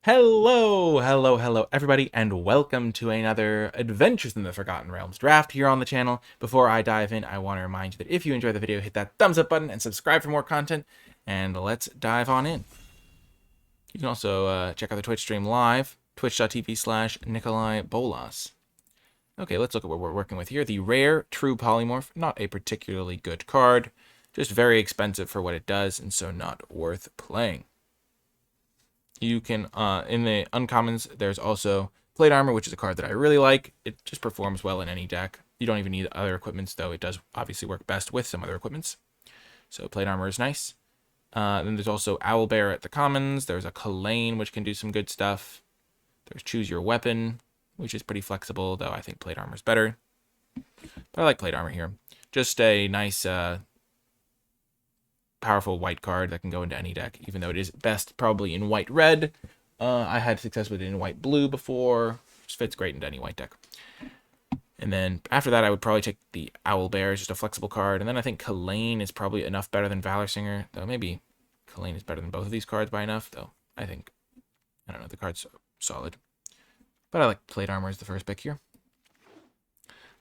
Hello, everybody, and welcome to another Adventures in the Forgotten Realms draft here on the channel. Before I dive in, I want to remind you that if you enjoy the video, hit that thumbs up button and subscribe for more content, and let's dive on in. You can also check out the Twitch stream live, twitch.tv/NicolaiBolas. Okay, let's look at what we're working with here. The rare True Polymorph, not a particularly good card, just very expensive for what it does, and so not worth playing. You can, in the uncommons, there's also Plate Armor, which is a card that I really like. It just performs well in any deck. You don't even need other equipments, though it does obviously work best with some other equipments. So Plate Armor is nice. Then there's also Owlbear at the commons. There's a Kalane, which can do some good stuff. There's Choose Your Weapon, which is pretty flexible, though I think Plate Armor is better. But I like Plate Armor here. Just a nice, powerful white card that can go into any deck, even though it is best probably in white-red. I had success with it in white-blue before. Just fits great into any white deck. And then after that, I would probably take the Owlbear. It's just a flexible card. And then I think Kalane is probably enough better than Valor Singer, though maybe Kalane is better than both of these cards by enough, though I think, I don't know, the card's solid. But I like Plate Armor as the first pick here.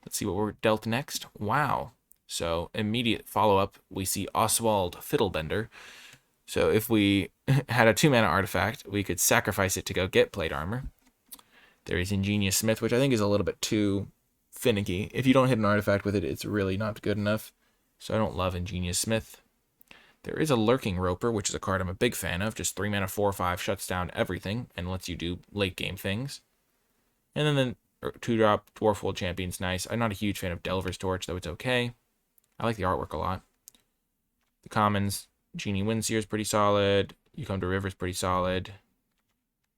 Let's see what we're dealt next. Wow. So immediate follow-up, we see Oswald Fiddlebender. So if we had a 2-mana artifact, we could sacrifice it to go get Plate Armor. There is Ingenious Smith, which I think is a little bit too finicky. If you don't hit an artifact with it, it's really not good enough. So I don't love Ingenious Smith. There is a Lurking Roper, which is a card I'm a big fan of. Just 3 mana, 4/5, shuts down everything, and lets you do late-game things. And then the 2-drop Dwarfwold Champion's nice. I'm not a huge fan of Delver's Torch, though it's okay. I like the artwork a lot. The commons, Genie Windseer is pretty solid. You Come to River's pretty solid.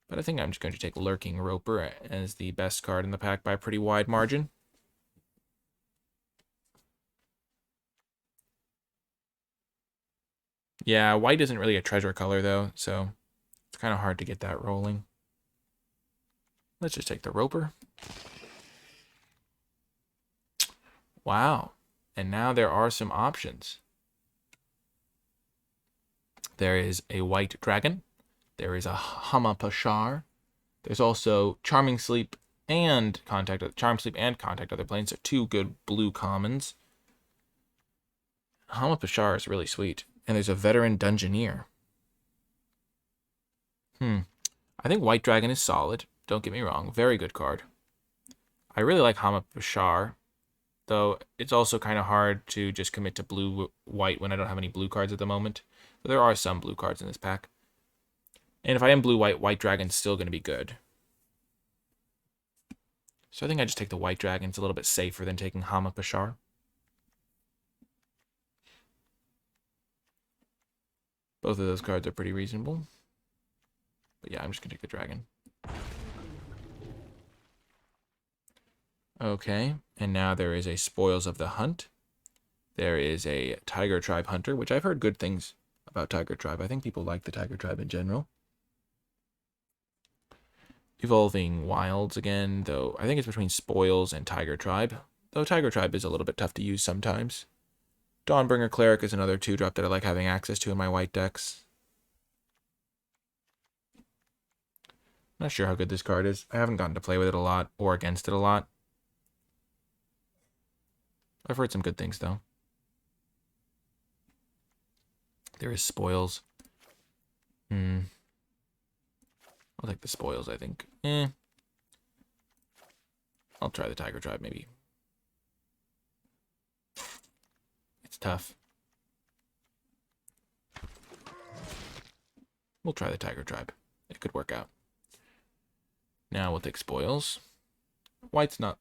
But I think I'm just going to take Lurking Roper as the best card in the pack by a pretty wide margin. Yeah, white isn't really a treasure color, though, so it's kind of hard to get that rolling. Let's just take the Roper. Wow. And now there are some options. There is a white dragon. There is a Hamapashar. There's also Charming Sleep and Charm Sleep and Contact Other Planes. So 2 good blue commons. Hamapashar is really sweet. And there's a Veteran Dungeoneer. I think White Dragon is solid. Don't get me wrong. Very good card. I really like Hamapashar, though it's also kind of hard to just commit to blue-white when I don't have any blue cards at the moment. But there are some blue cards in this pack. And if I am blue-white, White Dragon's still going to be good. So I think I just take the White Dragon. It's a little bit safer than taking Hamapashar. Both of those cards are pretty reasonable. But yeah, I'm just going to take the Dragon. Okay, and now there is a Spoils of the Hunt. There is a Tiger Tribe Hunter, which I've heard good things about Tiger Tribe. I think people like the Tiger Tribe in general. Evolving Wilds again, though I think it's between Spoils and Tiger Tribe. Though Tiger Tribe is a little bit tough to use sometimes. Dawnbringer Cleric is another 2-drop that I like having access to in my white decks. Not sure how good this card is. I haven't gotten to play with it a lot or against it a lot. I've heard some good things, though. There is Spoils. I'll take the Spoils, I think. I'll try the Tiger Tribe, maybe. It's tough. We'll try the Tiger Tribe. It could work out. Now we'll take Spoils. White's not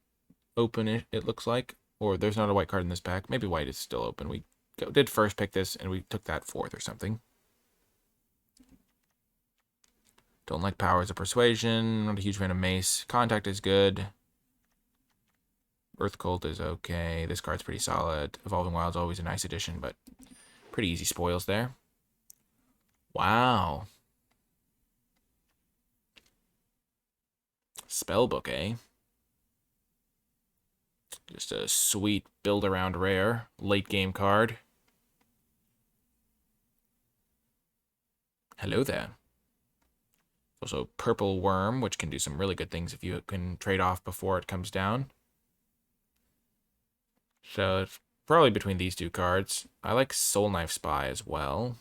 open, it looks like. Or there's not a white card in this pack. Maybe white is still open. We did first pick this, and we took that 4th or something. Don't like Powers of Persuasion. Not a huge fan of Mace. Contact is good. Earth Cult is okay. This card's pretty solid. Evolving Wild's always a nice addition, but pretty easy spoils there. Wow. Spellbook, eh? Just a sweet build-around rare. Late-game card. Hello there. Also, Purple Worm, which can do some really good things if you can trade off before it comes down. So it's probably between these two cards. I like Soul Knife Spy as well.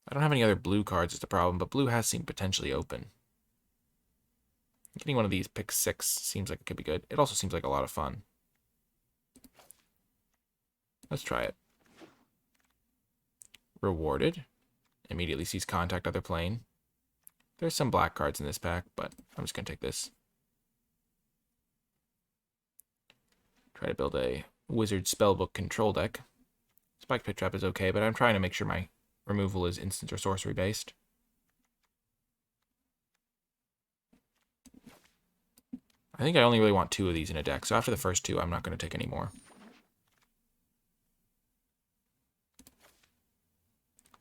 I don't have any other blue cards is the problem, but blue has seemed potentially open. Getting one of these pick 6 seems like it could be good. It also seems like a lot of fun. Let's try it. Rewarded. Immediately sees contact other plane. There's some black cards in this pack, but I'm just going to take this. Try to build a Wizard Spellbook control deck. Spike Pit Trap is okay, but I'm trying to make sure my removal is instant or sorcery based. I think I only really want 2 of these in a deck, so after the first 2, I'm not going to take any more.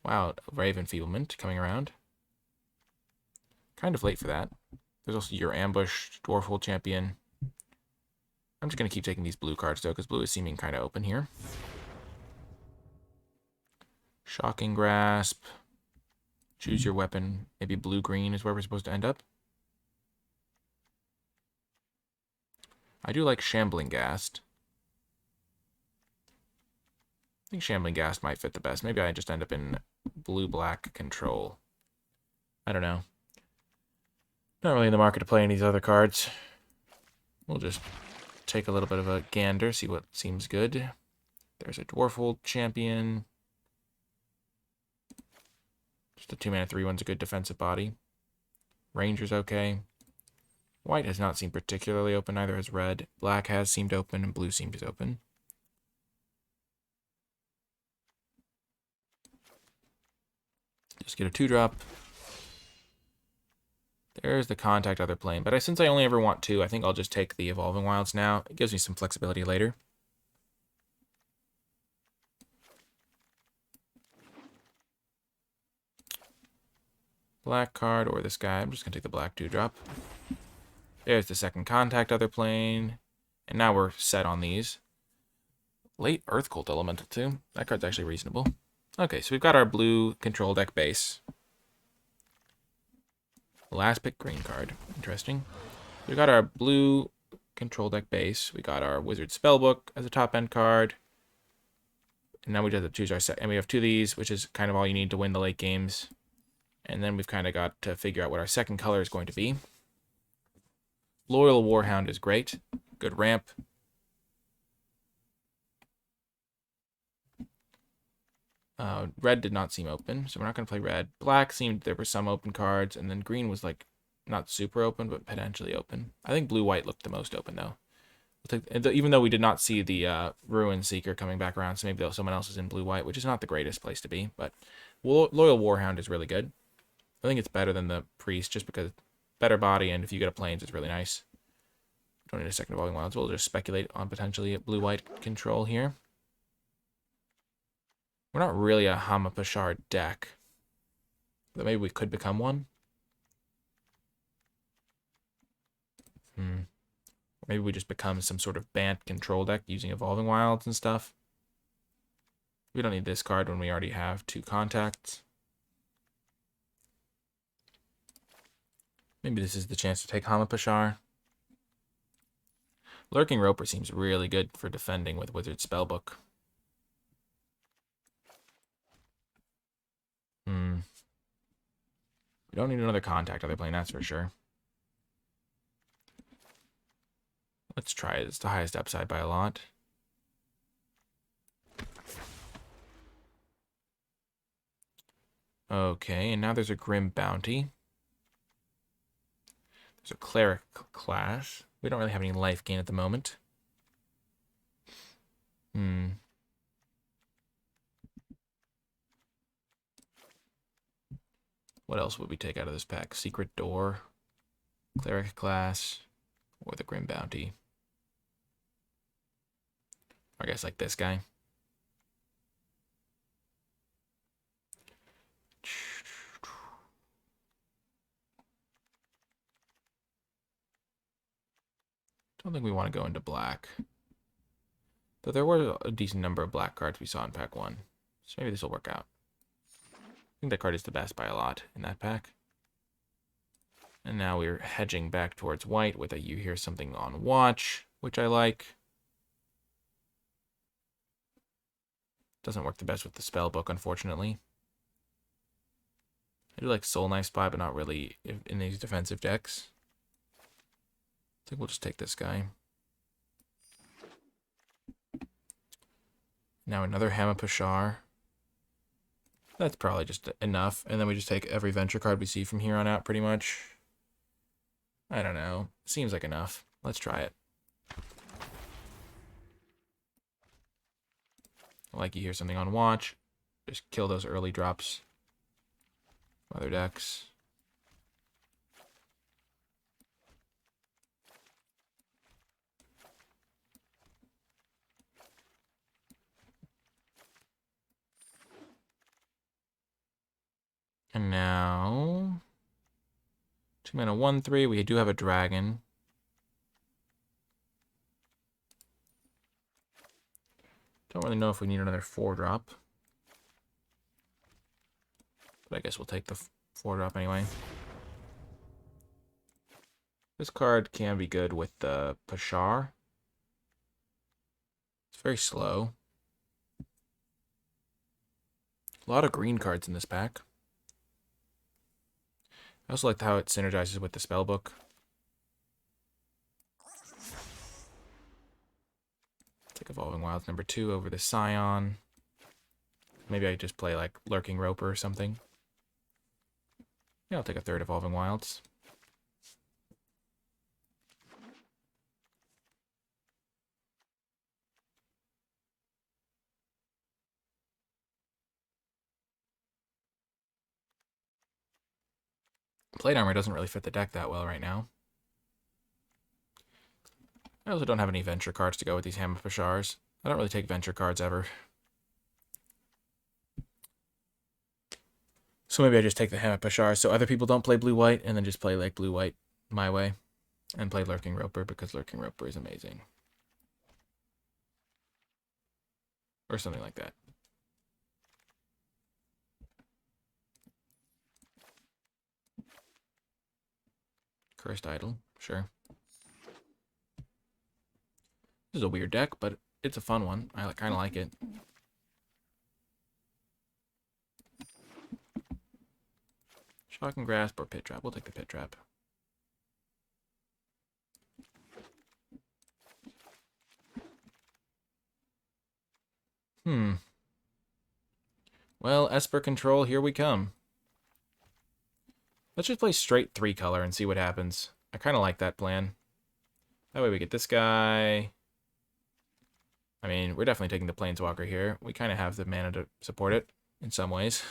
Wow, Raven Feeblement coming around. Kind of late for that. There's also your Ambush, Dwarfhold Champion. I'm just going to keep taking these blue cards, though, because blue is seeming kind of open here. Shocking Grasp. Choose your weapon. Maybe blue-green is where we're supposed to end up. I do like Shambling Ghast. I think Shambling Ghast might fit the best. Maybe I just end up in blue-black control. I don't know. Not really in the market to play any of these other cards. We'll just take a little bit of a gander, see what seems good. There's a Dwarfhold Champion. Just a 2-mana 3/1's a good defensive body. Ranger's okay. White has not seemed particularly open, neither has red. Black has seemed open, and blue seems open. Just get a 2-drop. There's the contact other plane. But since I only ever want 2, I think I'll just take the Evolving Wilds now. It gives me some flexibility later. Black card or this guy. I'm just going to take the black 2-drop. There's the second contact other plane. And now we're set on these. Late Earth Cult Elemental too. That card's actually reasonable. Okay, so we've got our blue control deck base. Last pick green card. Interesting. We got our blue control deck base. We got our Wizard Spellbook as a top end card. And now we just have to choose our set. And we have 2 of these, which is kind of all you need to win the late games. And then we've kind of got to figure out what our second color is going to be. Loyal Warhound is great. Good ramp. Red did not seem open, so we're not going to play red. Black seemed there were some open cards, and then green was like not super open, but potentially open. I think blue-white looked the most open, though. Even though we did not see the Ruin Seeker coming back around, so maybe someone else is in blue-white, which is not the greatest place to be. But Loyal Warhound is really good. I think it's better than the Priest, just because better body, and if you get a Plains, it's really nice. Don't need a second Evolving Wilds. We'll just speculate on potentially a blue-white control here. We're not really a Hamapashar deck, but maybe we could become one. Maybe we just become some sort of Bant control deck using Evolving Wilds and stuff. We don't need this card when we already have 2 contacts. Maybe this is the chance to take Hamapashar. Lurking Roper seems really good for defending with Wizard Spellbook. We don't need another contact other plane, that's for sure. Let's try it. It's the highest upside by a lot. Okay, and now there's a Grim Bounty. There's a Cleric class. We don't really have any life gain at the moment. What else would we take out of this pack? Secret Door, Cleric class, or the Grim Bounty. Or I guess like this guy. Don't think we want to go into black. Though there were a decent number of black cards we saw in pack 1. So maybe this will work out. I think that card is the best by a lot in that pack. And now we're hedging back towards white with a you hear something on watch, which I like. Doesn't work the best with the spell book, unfortunately. I do like Soul Knife Spy, but not really in these defensive decks. I think we'll just take this guy. Now another Hammer Pashar. That's probably just enough. And then we just take every venture card we see from here on out, pretty much. I don't know. Seems like enough. Let's try it. Like you hear something on watch. Just kill those early drops. Other decks. And now 2 mana 1/3. We do have a dragon. Don't really know if we need another 4-drop. But I guess we'll take the 4-drop anyway. This card can be good with the Pashar. It's very slow. A lot of green cards in this pack. I also like how it synergizes with the spellbook. Take Evolving Wilds number 2 over the Scion. Maybe I just play like Lurking Roper or something. Yeah, I'll take a 3rd Evolving Wilds. Plate Armor doesn't really fit the deck that well right now. I also don't have any venture cards to go with these Hammer Pashars. I don't really take venture cards ever. So maybe I just take the Hammer Pashar so other people don't play blue-white and then just play like blue-white my way. And play Lurking Roper because Lurking Roper is amazing. Or something like that. Cursed Idol, sure. This is a weird deck, but it's a fun one. I kind of like it. Shocking Grasp or Pit Trap. We'll take the Pit Trap. Well, Esper Control, here we come. Let's just play straight 3-color and see what happens. I kind of like that plan. That way we get this guy. I mean, we're definitely taking the Planeswalker here. We kind of have the mana to support it in some ways.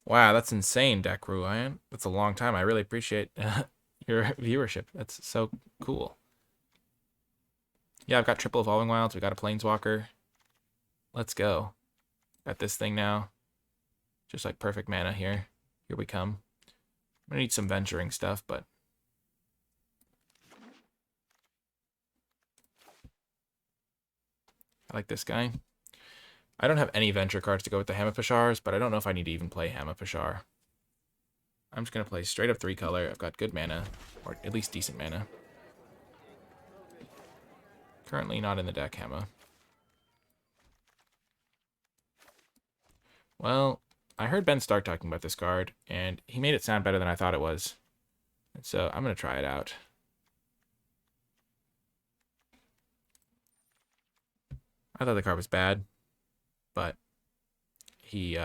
Wow, that's insane, Deck Ryan. That's a long time. I really appreciate your viewership. That's so cool. Yeah, I've got triple Evolving Wilds. We got a Planeswalker. Let's go. Got this thing now. Just like perfect mana here. Here we come. I'm gonna need some venturing stuff, but I like this guy. I don't have any venture cards to go with the Hammer Pashars, but I don't know if I need to even play Hammer Pashar. I'm just gonna play straight up 3-color. I've got good mana, or at least decent mana. Currently not in the deck, Hammer. Well, I heard Ben Stark talking about this card, and he made it sound better than I thought it was. And so I'm going to try it out. I thought the card was bad, but he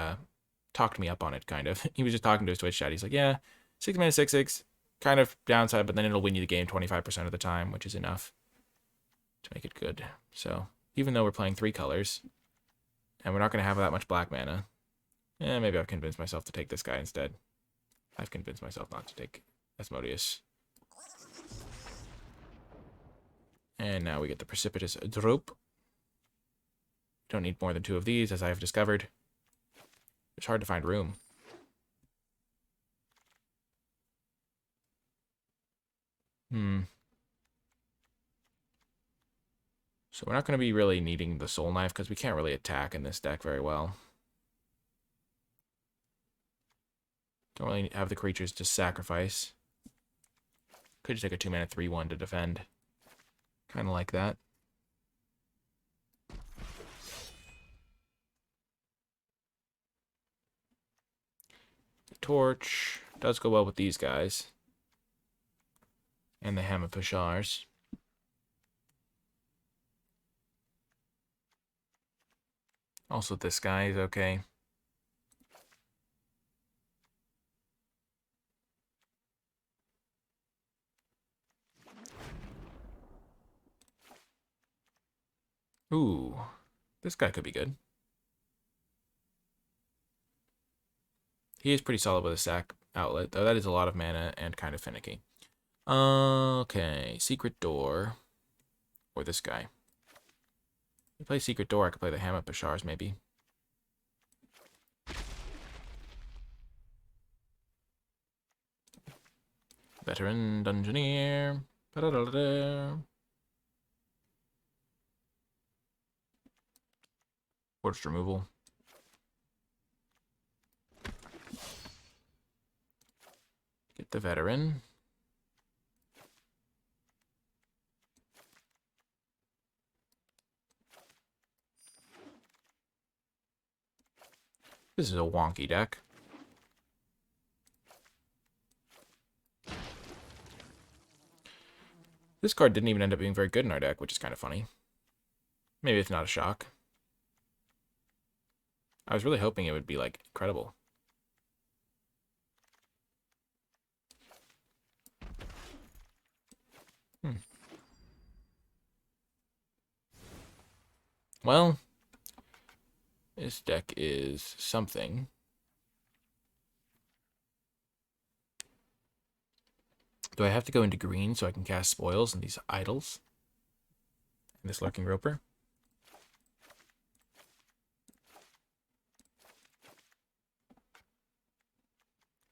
talked me up on it, kind of. He was just talking to his Twitch chat. He's like, yeah, 6 mana 6/6, kind of downside, but then it'll win you the game 25% of the time, which is enough to make it good. So even though we're playing 3 colors, and we're not going to have that much black mana, maybe I've convinced myself to take this guy instead. I've convinced myself not to take Asmodeus. And now we get the Precipitous Droop. Don't need more than 2 of these, as I have discovered. It's hard to find room. So we're not going to be really needing the Soul Knife, because we can't really attack in this deck very well. Don't really have the creatures to sacrifice. Could just take a 2-mana 3/1 to defend. Kind of like that. The Torch does go well with these guys. And the Hammer Pashars. Also, this guy is okay. Ooh, this guy could be good. He is pretty solid with a sack outlet, though that is a lot of mana and kind of finicky. Okay, Secret Door. Or this guy. If you play Secret Door, I could play the Hammer Pashars, maybe. Veteran Dungeoneer. Da-da-da-da-da. Forced removal. Get the Veteran. This is a wonky deck. This card didn't even end up being very good in our deck, which is kind of funny. Maybe it's not a shock. I was really hoping it would be, like, incredible. Well, this deck is something. Do I have to go into green so I can cast Spoils and these Idols? And this Lurking Roper?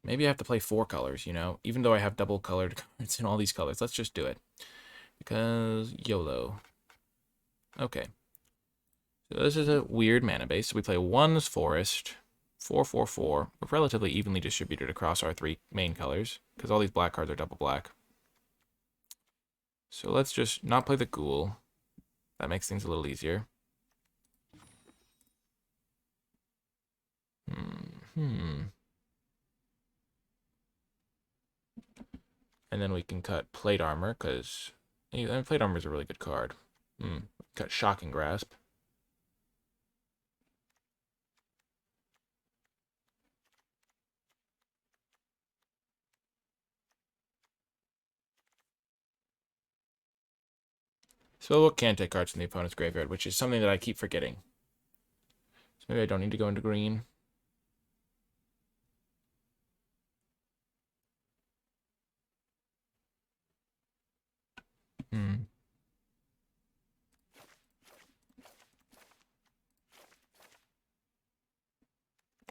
Maybe I have to play 4 colors, you know? Even though I have double colored cards in all these colors. Let's just do it. Because YOLO. Okay. So this is a weird mana base. So we play 1's Forest, 4/4/4. We're relatively evenly distributed across our 3 main colors, because all these black cards are double black. So let's just not play the Ghoul. That makes things a little easier. And then we can cut Plate Armor, because Plate Armor is a really good card. Cut Shocking Grasp. Spellbook can take cards from the opponent's graveyard, which is something that I keep forgetting. So maybe I don't need to go into green.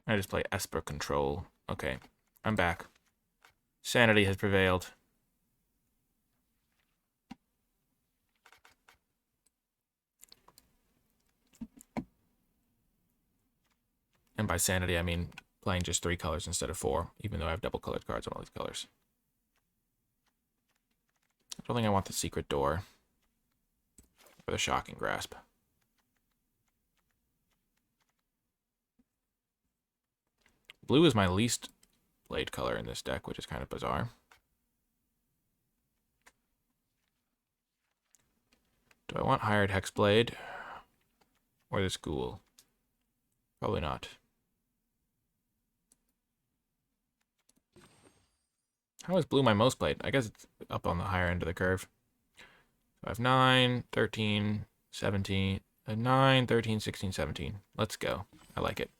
I just play Esper Control. Okay, I'm back. Sanity has prevailed. And by sanity, I mean playing just 3 colors instead of 4, even though I have double colored cards on all these colors. I don't think I want the Secret Door or the Shocking Grasp. Blue is my least played color in this deck, which is kind of bizarre. Do I want Hired Hexblade or this Ghoul? Probably not. How is blue my most played? I guess it's up on the higher end of the curve. So I have 9, 13, 17, 9, 13, 16, 17. Let's go. I like it.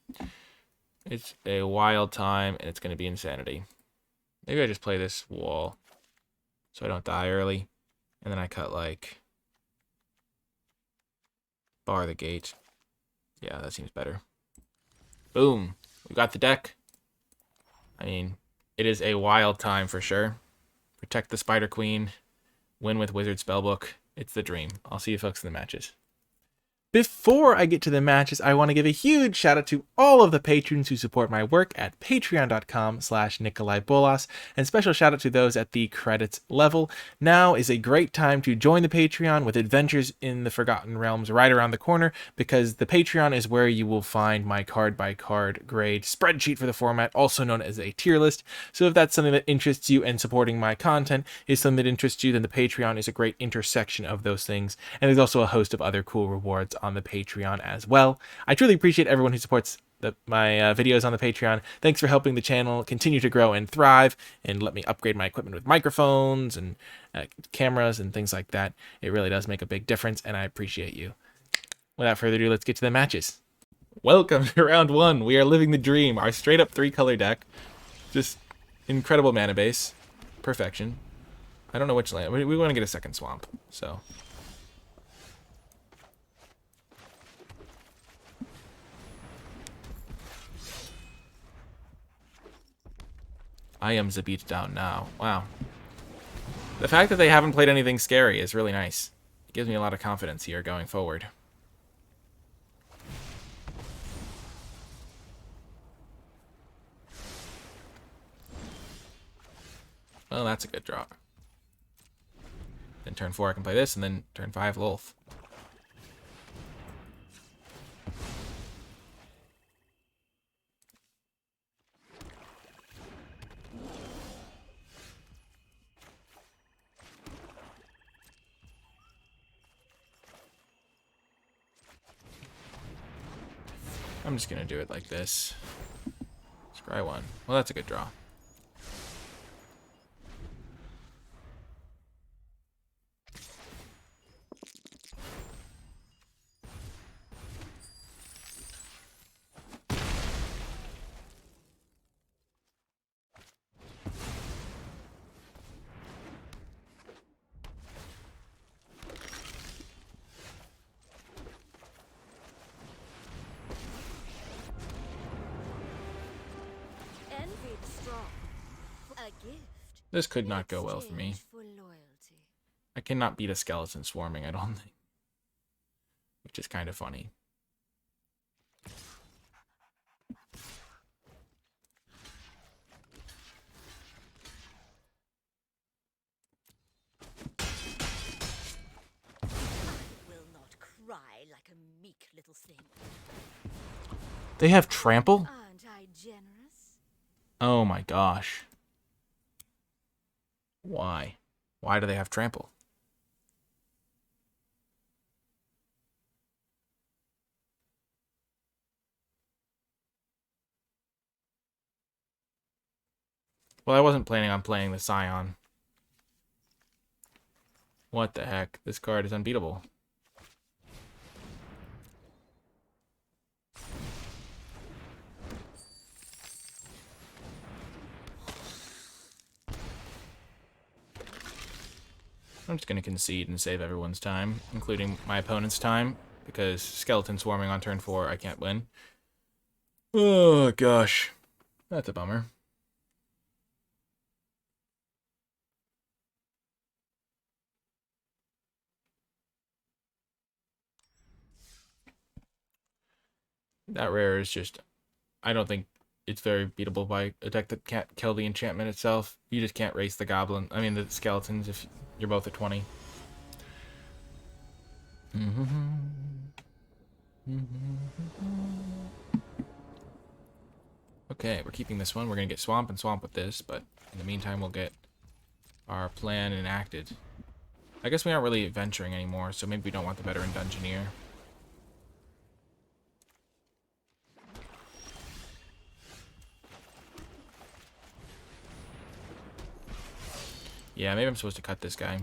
It's a wild time, and it's going to be insanity. Maybe I just play this wall so I don't die early. And then I cut, like, bar the gate. Yeah, that seems better. Boom. We got the deck. I mean, it is a wild time for sure. Protect the Spider Queen. Win with Wizard Spellbook. It's the dream. I'll see you folks in the matches. Before I get to the matches, I want to give a huge shout out to all of the patrons who support my work at patreon.com/NicolaiBolas, and special shout out to those at the credits level. Now is a great time to join the Patreon, with Adventures in the Forgotten Realms right around the corner, because the Patreon is where you will find my card by card grade spreadsheet for the format, also known as a tier list. So if that's something that interests you and supporting my content is something that interests you, then the Patreon is a great intersection of those things. And there's also a host of other cool rewards on the Patreon as well. I truly appreciate everyone who supports my videos on the Patreon. Thanks for helping the channel continue to grow and thrive, and let me upgrade my equipment with microphones and cameras and things like that. It really does make a big difference, and I appreciate you. Without further ado, let's get to the matches. Welcome to round one. We are living the dream. Our straight up 3-color deck. Just incredible mana base. Perfection. I don't know which land. We want to get a second swamp, so... I am the beat down now. Wow. The fact that they haven't played anything scary is really nice. It gives me a lot of confidence here going forward. Well, that's a good draw. Then turn 4 I can play this, and then turn 5 Lolth. I'm just gonna do it like this. Scry 1. Well, that's a good draw. This could not go well for me. I cannot beat a skeleton swarming, I don't think. Which is kind of funny. I will not cry like a meek little thing. They have trample? Aren't I generous? Oh my gosh. Why? Why do they have trample? Well, I wasn't planning on playing the Scion. What the heck? This card is unbeatable. I'm just going to concede and save everyone's time, including my opponent's time, because skeleton swarming on turn 4, I can't win. Oh, gosh. That's a bummer. That rare is just... I don't think it's very beatable by a deck that can't kill the enchantment itself. You just can't race the goblin. I mean, the skeletons if you're both at 20. Okay, we're keeping this one. We're going to get swamp and swamp with this, but in the meantime, we'll get our plan enacted. I guess we aren't really venturing anymore, so maybe we don't want the veteran dungeoneer. Yeah, maybe I'm supposed to cut this guy.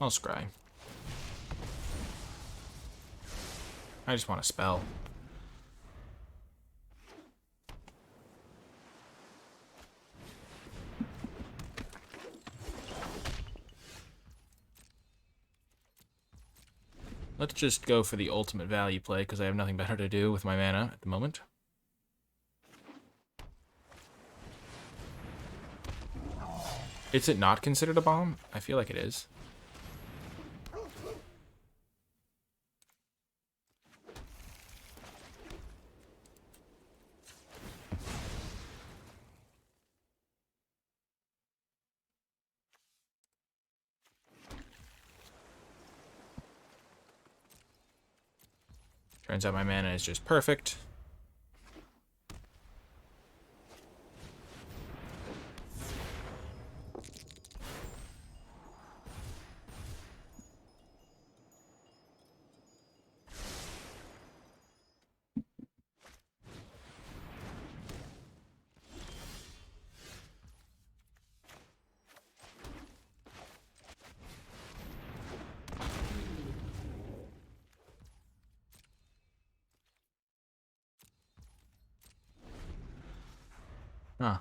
I'll scry. I just want a spell. Let's just go for the ultimate value play, because I have nothing better to do with my mana at the moment. Is it not considered a bomb? I feel like it is. Turns out my mana is just perfect. Huh.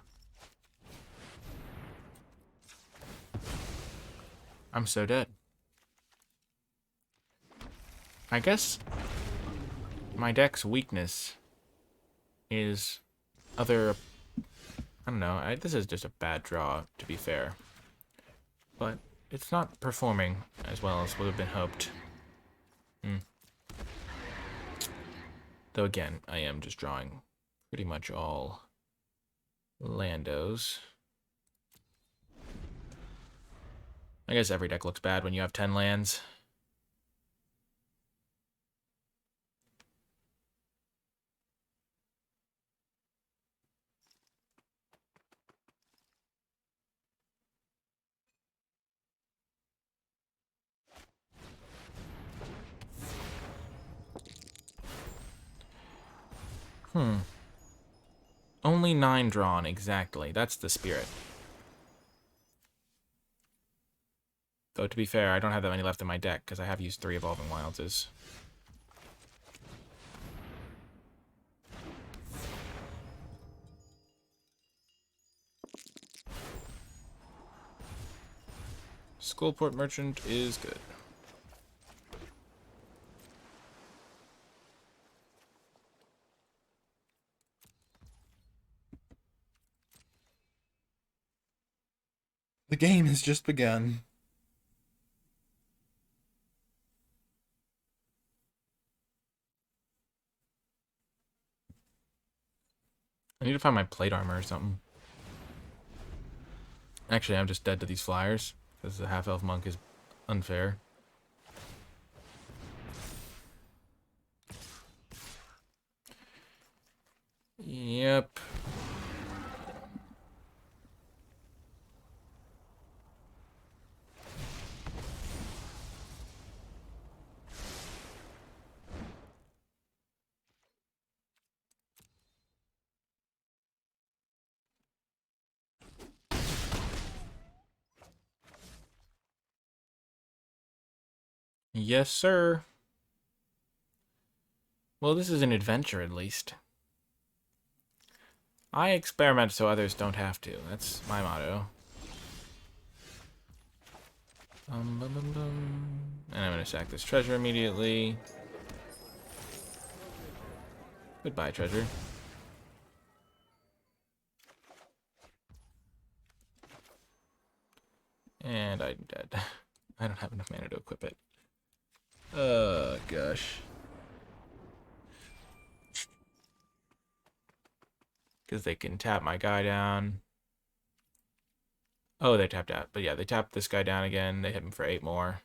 I'm so dead. I guess my deck's weakness is other... I don't know. This is just a bad draw, to be fair. But it's not performing as well as would have been hoped. Though again, I am just drawing pretty much all Landos. I guess every deck looks bad when you have 10 lands. Only 9 drawn, exactly. That's the spirit. Though, to be fair, I don't have that many left in my deck, because I have used 3 Evolving Wildses. Skullport Merchant is good. The game has just begun. I need to find my plate armor or something. Actually, I'm just dead to these flyers, because the half-elf monk is unfair. Yep. Yes, sir. Well, this is an adventure, at least. I experiment so others don't have to. That's my motto. And I'm going to sack this treasure immediately. Goodbye, treasure. And I'm dead. I don't have enough mana to equip it. Oh, gosh. Because they can tap my guy down. Oh, they tapped out. But yeah, they tapped this guy down again. They hit him for 8 more.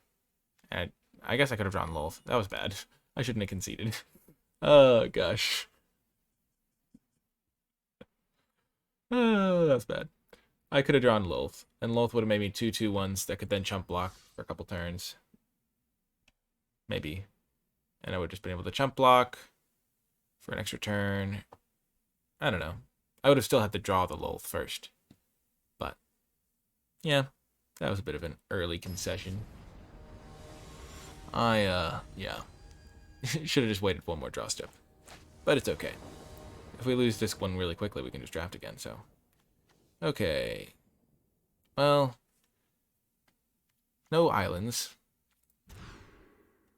And I guess I could have drawn Lolth. That was bad. I shouldn't have conceded. Oh, gosh. Oh, that's bad. I could have drawn Lolth. And Lolth would have made me 2/2/1s that could then chump block for a couple turns. Maybe. And I would have just been able to chump block for an extra turn. I don't know. I would have still had to draw the Lolth first. But, yeah, that was a bit of an early concession. Yeah. Should have just waited one more draw step. But it's okay. If we lose this one really quickly, we can just draft again, so. Okay. Well, no islands.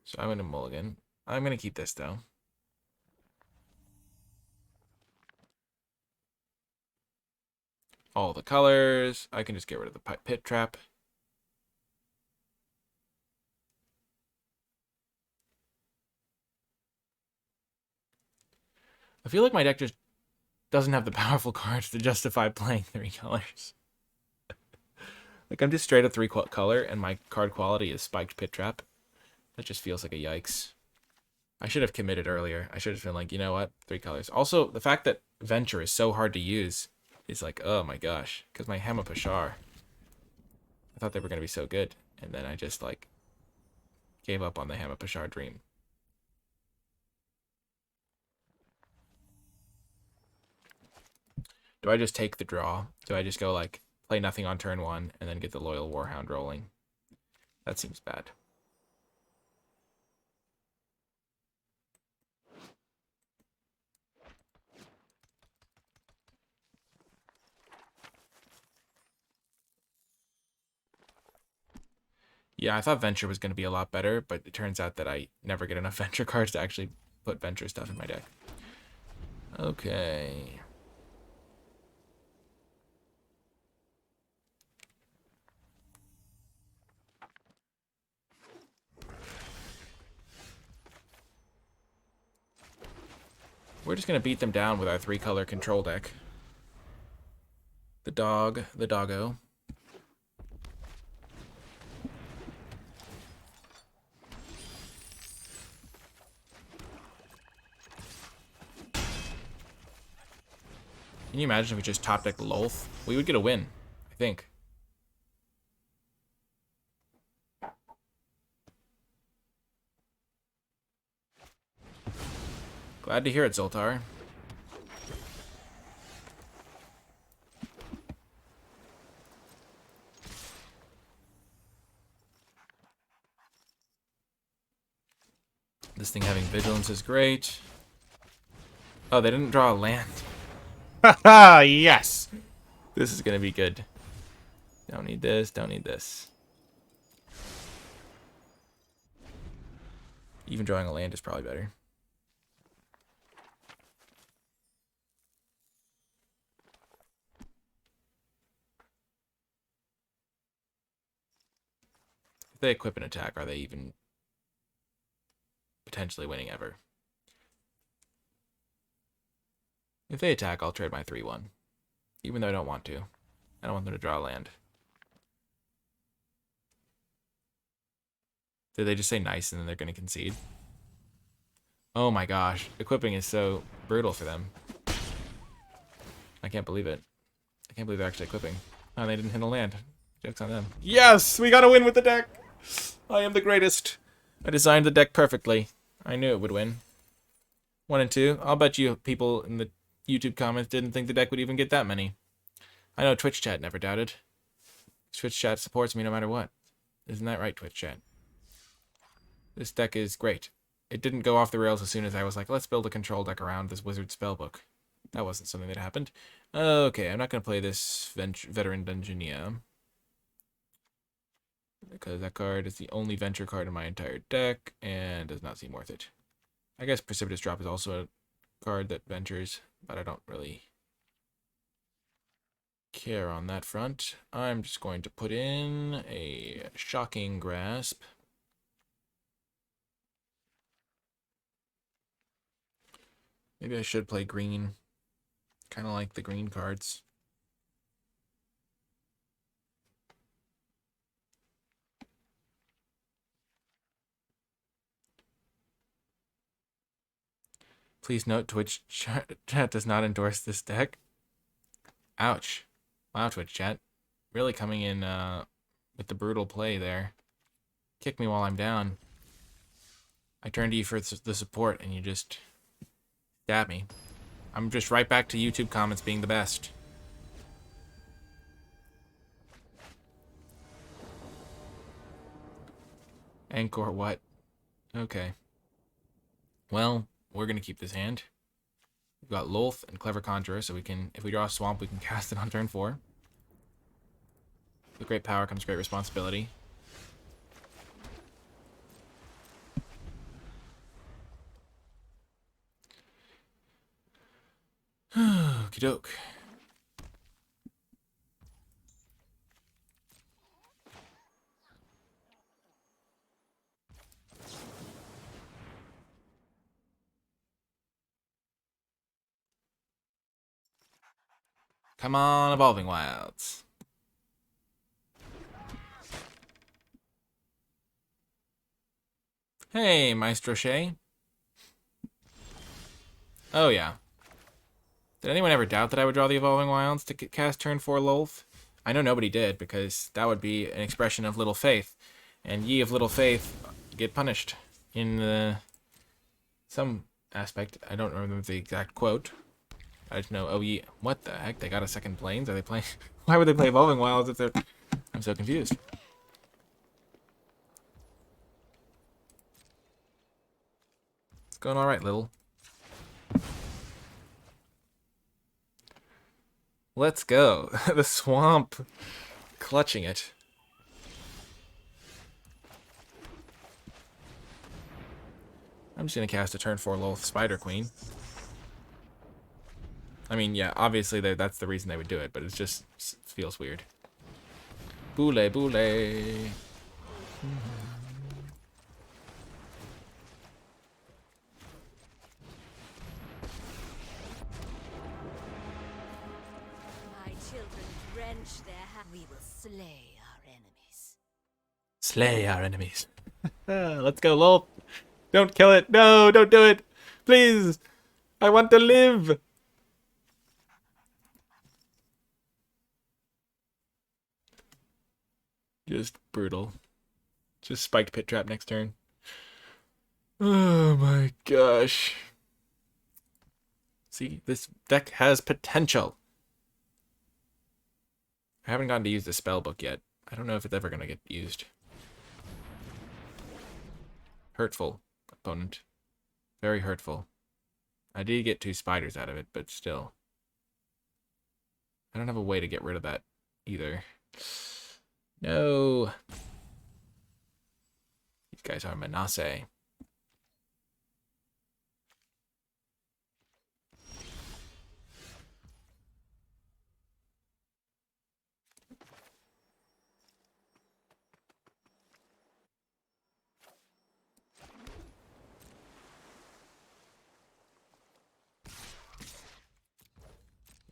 So I'm going to mulligan. I'm going to keep this, though. All the colors. I can just get rid of the pit trap. I feel like my deck just doesn't have the powerful cards to justify playing 3 colors. Like, I'm just straight up 3 color, and my card quality is spiked pit trap. That just feels like a yikes. I should have committed earlier. I should have been like, you know what? 3 colors. Also, the fact that Venture is so hard to use is like, oh my gosh. Because my Hama Pashar, I thought they were going to be so good. And then I just, like, gave up on the Hama Pashar dream. Do I just take the draw? Do I just go, like, play nothing on turn 1 and then get the Loyal Warhound rolling? That seems bad. Yeah, I thought Venture was going to be a lot better, but it turns out that I never get enough Venture cards to actually put Venture stuff in my deck. Okay. We're just going to beat them down with our 3-color control deck. The dog, the doggo. Can you imagine if we just top deck Lolth? We would get a win, I think. Glad to hear it, Zoltar. This thing having vigilance is great. Oh, they didn't draw a land. Haha, yes! This is gonna be good. Don't need this, don't need this. Even drawing a land is probably better. If they equip an attack, are they even potentially winning ever? If they attack, I'll trade my 3-1. Even though I don't want to. I don't want them to draw a land. Did they just say nice and then they're going to concede? Oh my gosh. Equipping is so brutal for them. I can't believe it. I can't believe they're actually equipping. Oh, they didn't hit a land. Joke's on them. Yes! We got to win with the deck! I am the greatest. I designed the deck perfectly. I knew it would win. 1 and 2. I'll bet you people in the YouTube comments didn't think the deck would even get that many. I know Twitch chat never doubted. Twitch chat supports me no matter what. Isn't that right, Twitch chat? This deck is great. It didn't go off the rails as soon as I was like, let's build a control deck around this wizard spellbook. That wasn't something that happened. Okay, I'm not going to play this Veteran Dungeoneer, because that card is the only venture card in my entire deck and does not seem worth it. I guess Precipitous Drop is also a card that ventures, but I don't really care on that front. I'm just going to put in a Shocking Grasp. Maybe I should play green. Kind of like the green cards. Please note, Twitch chat does not endorse this deck. Ouch. Wow, Twitch chat. Really coming in with the brutal play there. Kick me while I'm down. I turn to you for the support, and you just stab me. I'm just right back to YouTube comments being the best. Anchor what? Okay. Well, we're going to keep this hand. We've got Lolth and Clever Conjurer, so we can, if we draw a Swamp, we can cast it on turn 4. With great power comes great responsibility. Okie doke. Come on, Evolving Wilds. Hey, Maestro Shay. Oh, yeah. Did anyone ever doubt that I would draw the Evolving Wilds to cast turn 4 Lolth? I know nobody did, because that would be an expression of little faith. And ye of little faith get punished in some aspect. I don't remember the exact quote. I just know, oh, ye... What the heck? They got a second Plains? Are they playing... Why would they play Evolving Wilds if they're... I'm so confused. It's going alright, little. Let's go. The Swamp. Clutching it. I'm just going to cast a turn 4 Lolth Spider Queen. I mean, yeah, obviously that's the reason they would do it, but it just feels weird. Boule, boule. My children drench their hands. We will slay our enemies. Slay our enemies. Let's go, Lolth. Don't kill it. No, don't do it. Please. I want to live. Just brutal. Just spiked Pit Trap next turn. Oh my gosh. See, this deck has potential. I haven't gotten to use the spell book yet. I don't know if it's ever going to get used. Hurtful opponent. Very hurtful. I did get 2 spiders out of it, but still. I don't have a way to get rid of that either. No. These guys are Manasseh.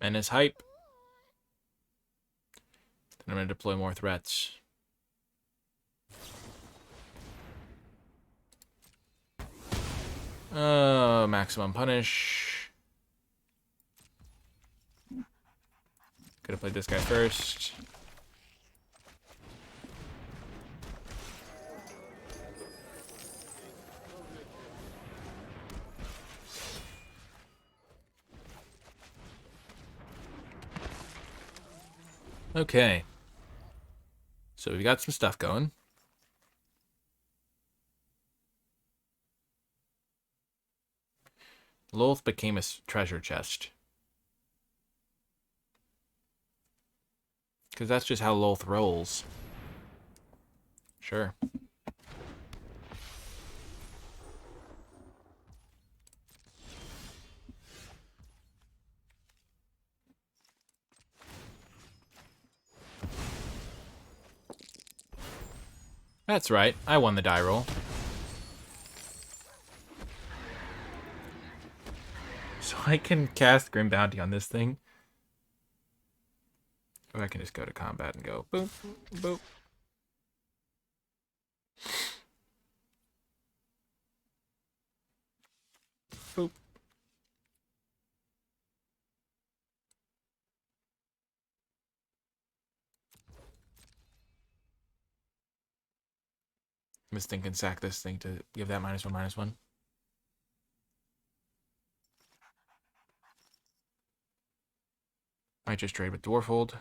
Menace hype. Then I'm going to deploy more threats. Maximum punish. Could have played this guy first. Okay. So we've got some stuff going. Lolth became a treasure chest. Because that's just how Lolth rolls. Sure. That's right. I won the die roll. So I can cast Grim Bounty on this thing. Or I can just go to combat and go boop, boop. Boop. This thing can sack this thing to give that -1/-1. Might just trade with Dwarfold.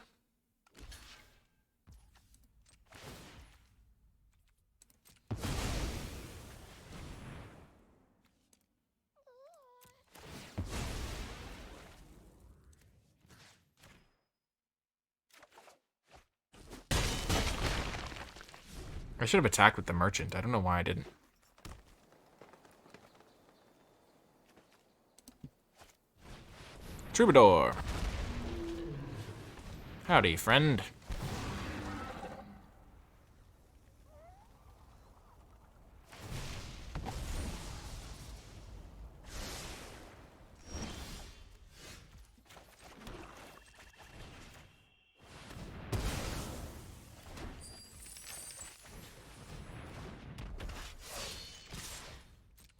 I should have attacked with the merchant. I don't know why I didn't. Troubadour. Howdy, friend.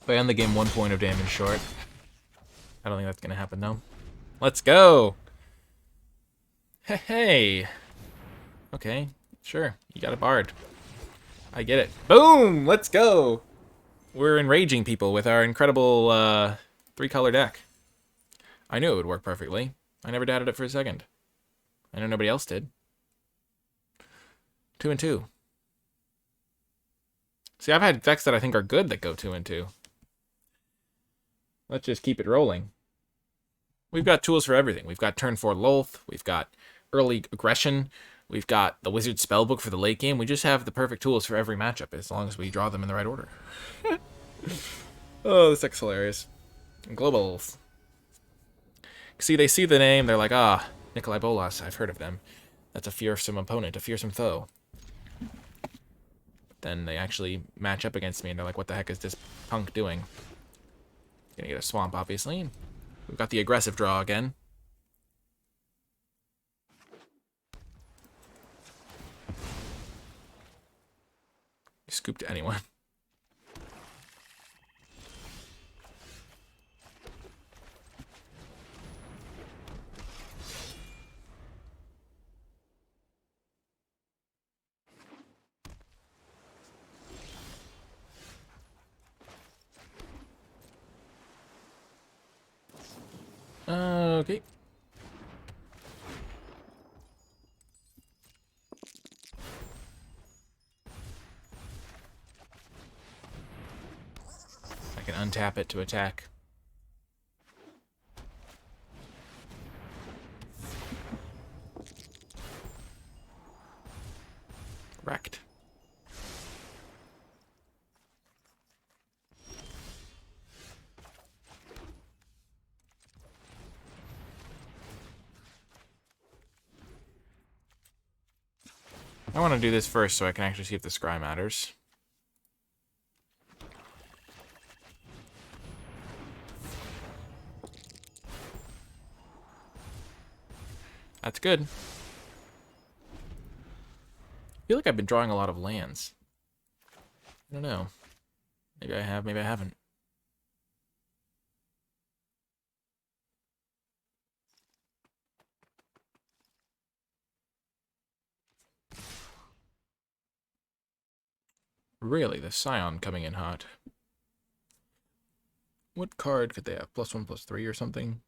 If I end the game 1 point of damage short. I don't think that's gonna happen though. Let's go! Hey! Okay, sure. You got a bard. I get it. Boom! Let's go! We're enraging people with our incredible 3-color deck. I knew it would work perfectly. I never doubted it for a second. I know nobody else did. 2 and 2. See, I've had decks that I think are good that go 2 and 2. Let's just keep it rolling. We've got tools for everything. We've got turn 4 Lolth. We've got early aggression. We've got the Wizard Spellbook for the late game. We just have the perfect tools for every matchup as long as we draw them in the right order. Oh, this deck's hilarious. Globals. See, they see the name. They're like, ah, NicolaiBolas. I've heard of them. That's a fearsome opponent, a fearsome foe. But then they actually match up against me, and they're like, what the heck is this punk doing? Gonna get a swamp, obviously. We've got the aggressive draw again. You scooped anyone. Okay. I can untap it to attack. Wrecked. I want to do this first so I can actually see if the scry matters. That's good. I feel like I've been drawing a lot of lands. I don't know. Maybe I have, maybe I haven't. Really, the Scion coming in hot. What card could they have? +1/+3 or something?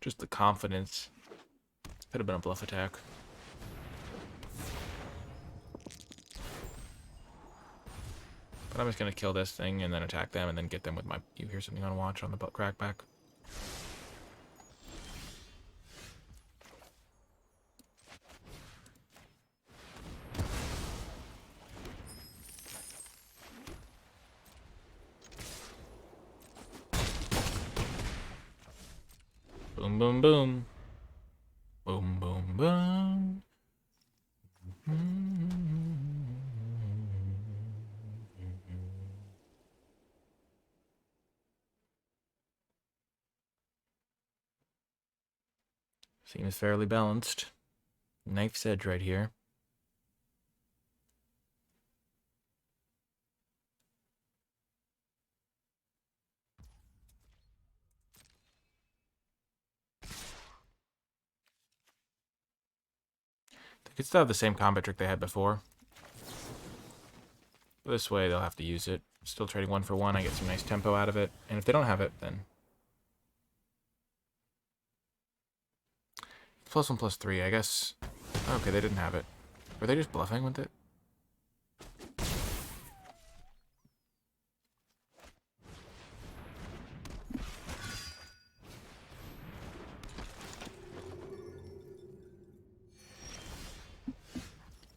Just the confidence. Could have been a bluff attack. But I'm just going to kill this thing and then attack them and then get them with my... You hear something on watch on the crackback. Boom, boom, boom. Boom, boom, boom. Seems fairly balanced. Knife's edge right here. They could still have the same combat trick they had before. This way they'll have to use it. Still trading 1 for 1. I get some nice tempo out of it. And if they don't have it, then... +1/+3, I guess. Okay, they didn't have it. Were they just bluffing with it?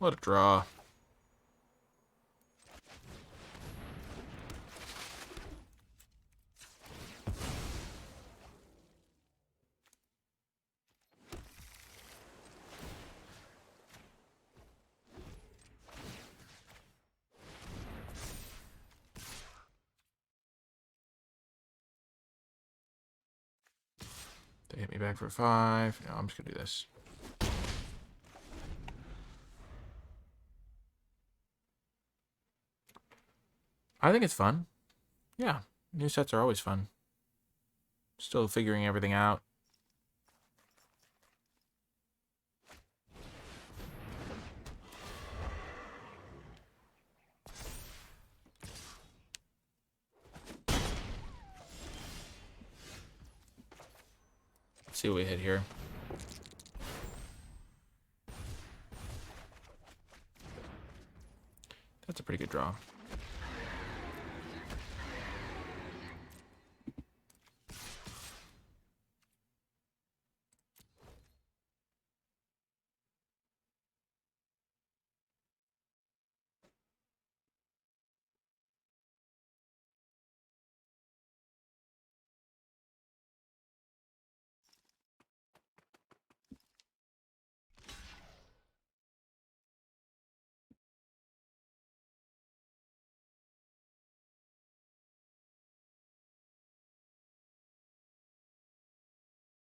What a draw. They hit me back for 5. No, I'm just gonna do this. I think it's fun. Yeah, new sets are always fun. Still figuring everything out. Let's see what we hit here. That's a pretty good draw.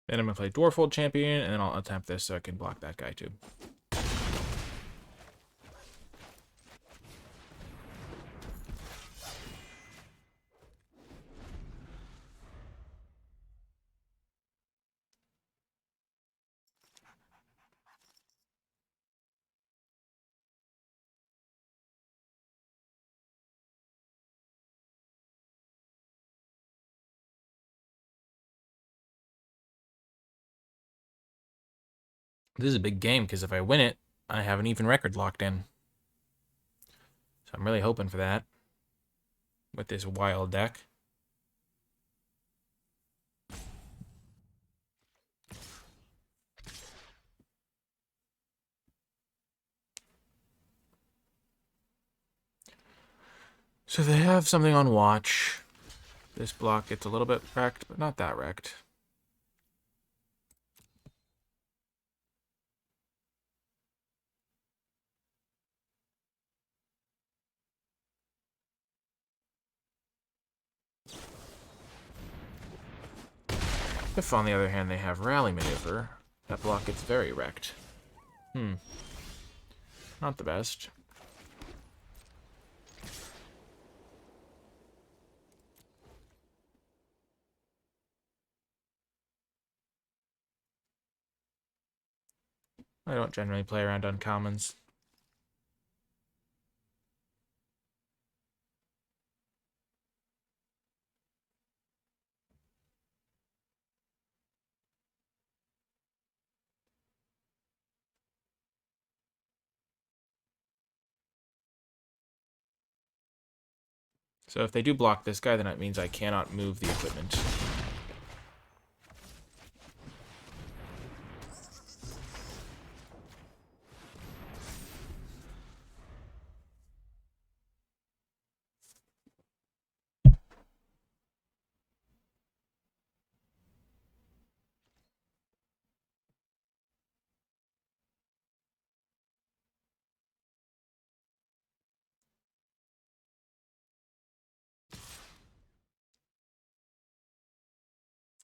Then I'm going to play Dwarfold Champion, and then I'll attempt this so I can block that guy too. This is a big game, because if I win it, I have an even record locked in. So I'm really hoping for that with this wild deck. So they have something on watch. This block gets a little bit wrecked, but not that wrecked. If, on the other hand, they have Rally Maneuver, that block gets very wrecked. Not the best. I don't generally play around uncommons. So if they do block this guy, then that means I cannot move the equipment.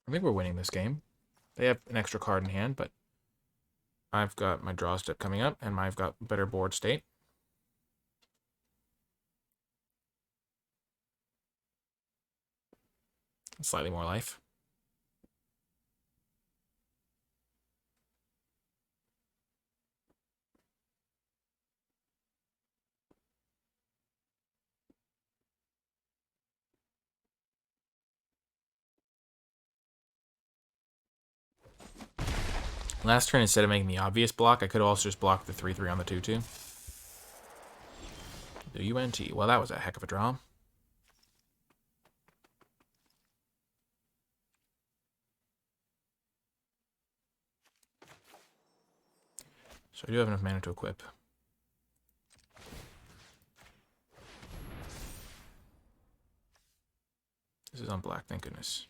I think we're winning this game. They have an extra card in hand, but I've got my draw step coming up, and I've got better board state. Slightly more life. Last turn, instead of making the obvious block, I could also just block the 3/3 on the 2/2. The UNT. Well, that was a heck of a draw. So I do have enough mana to equip. This is on black, thank goodness.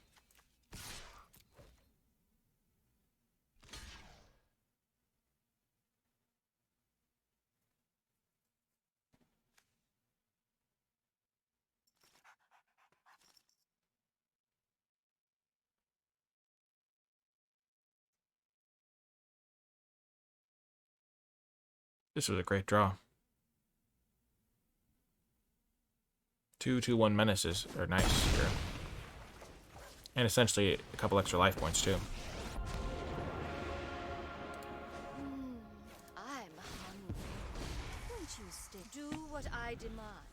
This was a great draw. 2/2/1 menaces are nice here. And essentially a couple extra life points too. I'm hungry. Won't you stay? Do what I demand.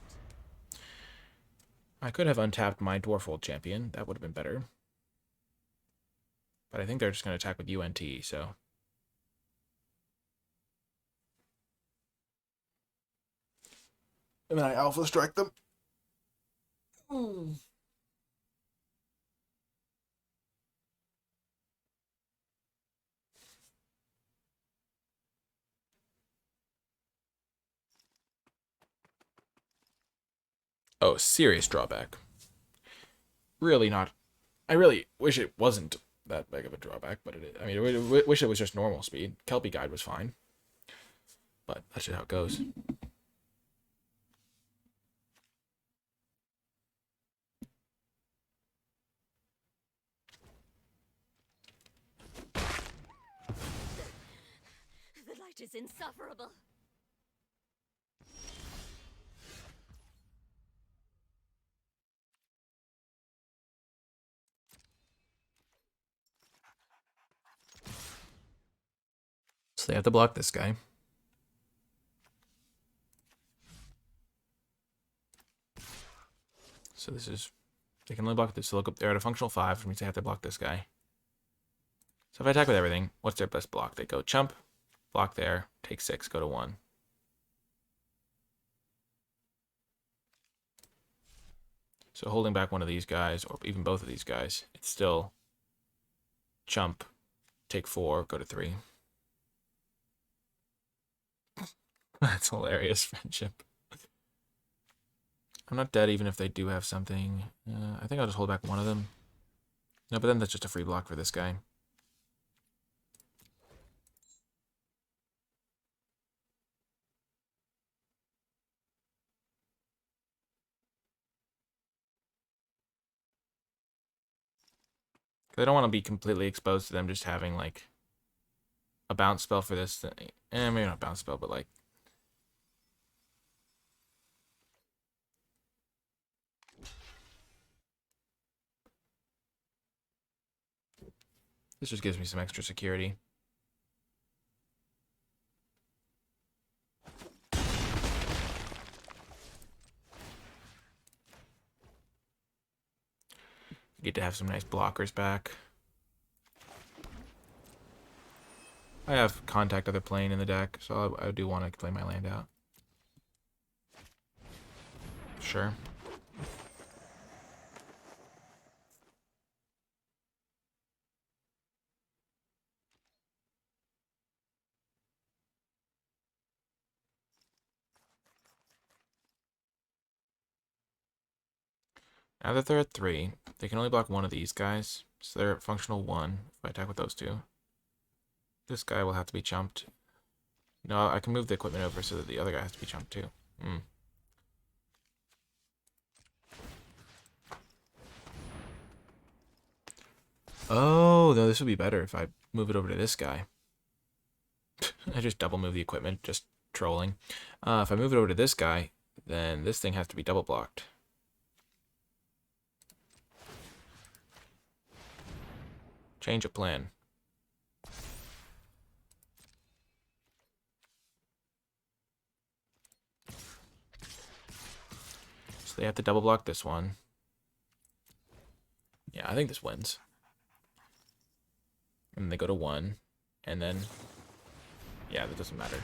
I could have untapped my Dwarfold champion. That would have been better. But I think they're just going to attack with UNT, so... And then I Alpha Strike them. Oh, serious drawback. Really not... I really wish it wasn't that big of a drawback, but it is. I mean, I wish it was just normal speed. Kelpie Guide was fine. But that's just how it goes. The light is insufferable. So they have to block this guy. So this is... They can only block this. So look up, they're at a functional 5, which means they have to block this guy. So if I attack with everything, what's their best block? They go chump, block there, take 6, go to 1. So holding back one of these guys, or even both of these guys, it's still chump, take 4, go to 3. That's hilarious, friendship. I'm not dead even if they do have something. I think I'll just hold back one of them. No, but then that's just a free block for this guy. I don't want to be completely exposed to them just having, like, a bounce spell for this thing. Maybe not a bounce spell, but, like... This just gives me some extra security. Get to have some nice blockers back. I have Contact Other Plane in the deck, so I do want to play my land out. Sure. Now that they're at 3, they can only block one of these guys, so they're at functional 1 if I attack with those two. This guy will have to be chumped. No, I can move the equipment over so that the other guy has to be chumped too. Oh, no, this would be better if I move it over to this guy. I just double move the equipment, just trolling. If I move it over to this guy, then this thing has to be double blocked. Change of plan. So they have to double block this one. Yeah, I think this wins. And they go to 1. And then... Yeah, that doesn't matter.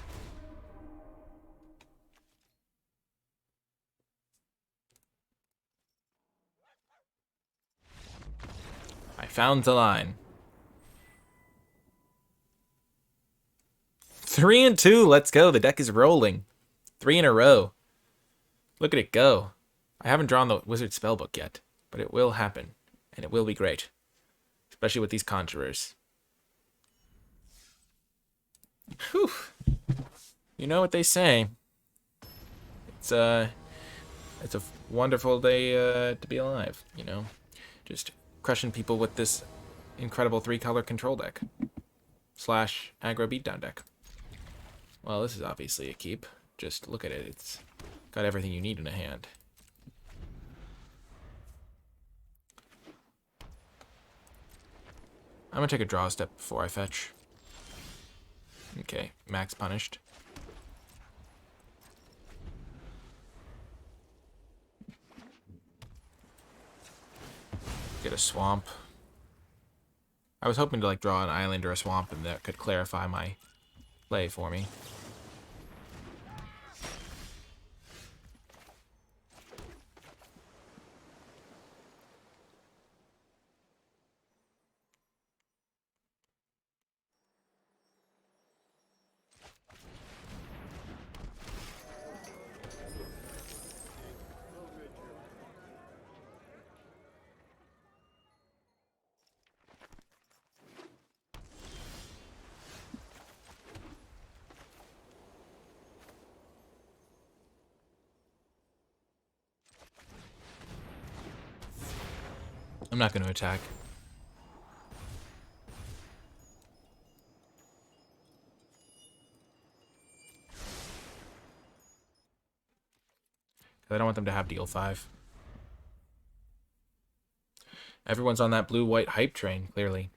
I found the line. 3 and 2, let's go. The deck is rolling. 3 in a row. Look at it go. I haven't drawn the Wizard Spellbook yet, But it will happen, and it will be great. Especially with these conjurers. Whew. You know what they say. It's a wonderful day to be alive, you know? Just crushing people with this incredible 3-color control deck. / aggro beatdown deck. Well, this is obviously a keep. Just look at it. It's got everything you need in a hand. I'm gonna take a draw step before I fetch. Okay, max punished. Get a swamp. I was hoping to like draw an island or a swamp and that could clarify my play for me. I'm not going to attack. I don't want them to have deal 5. Everyone's on that blue-white hype train, clearly.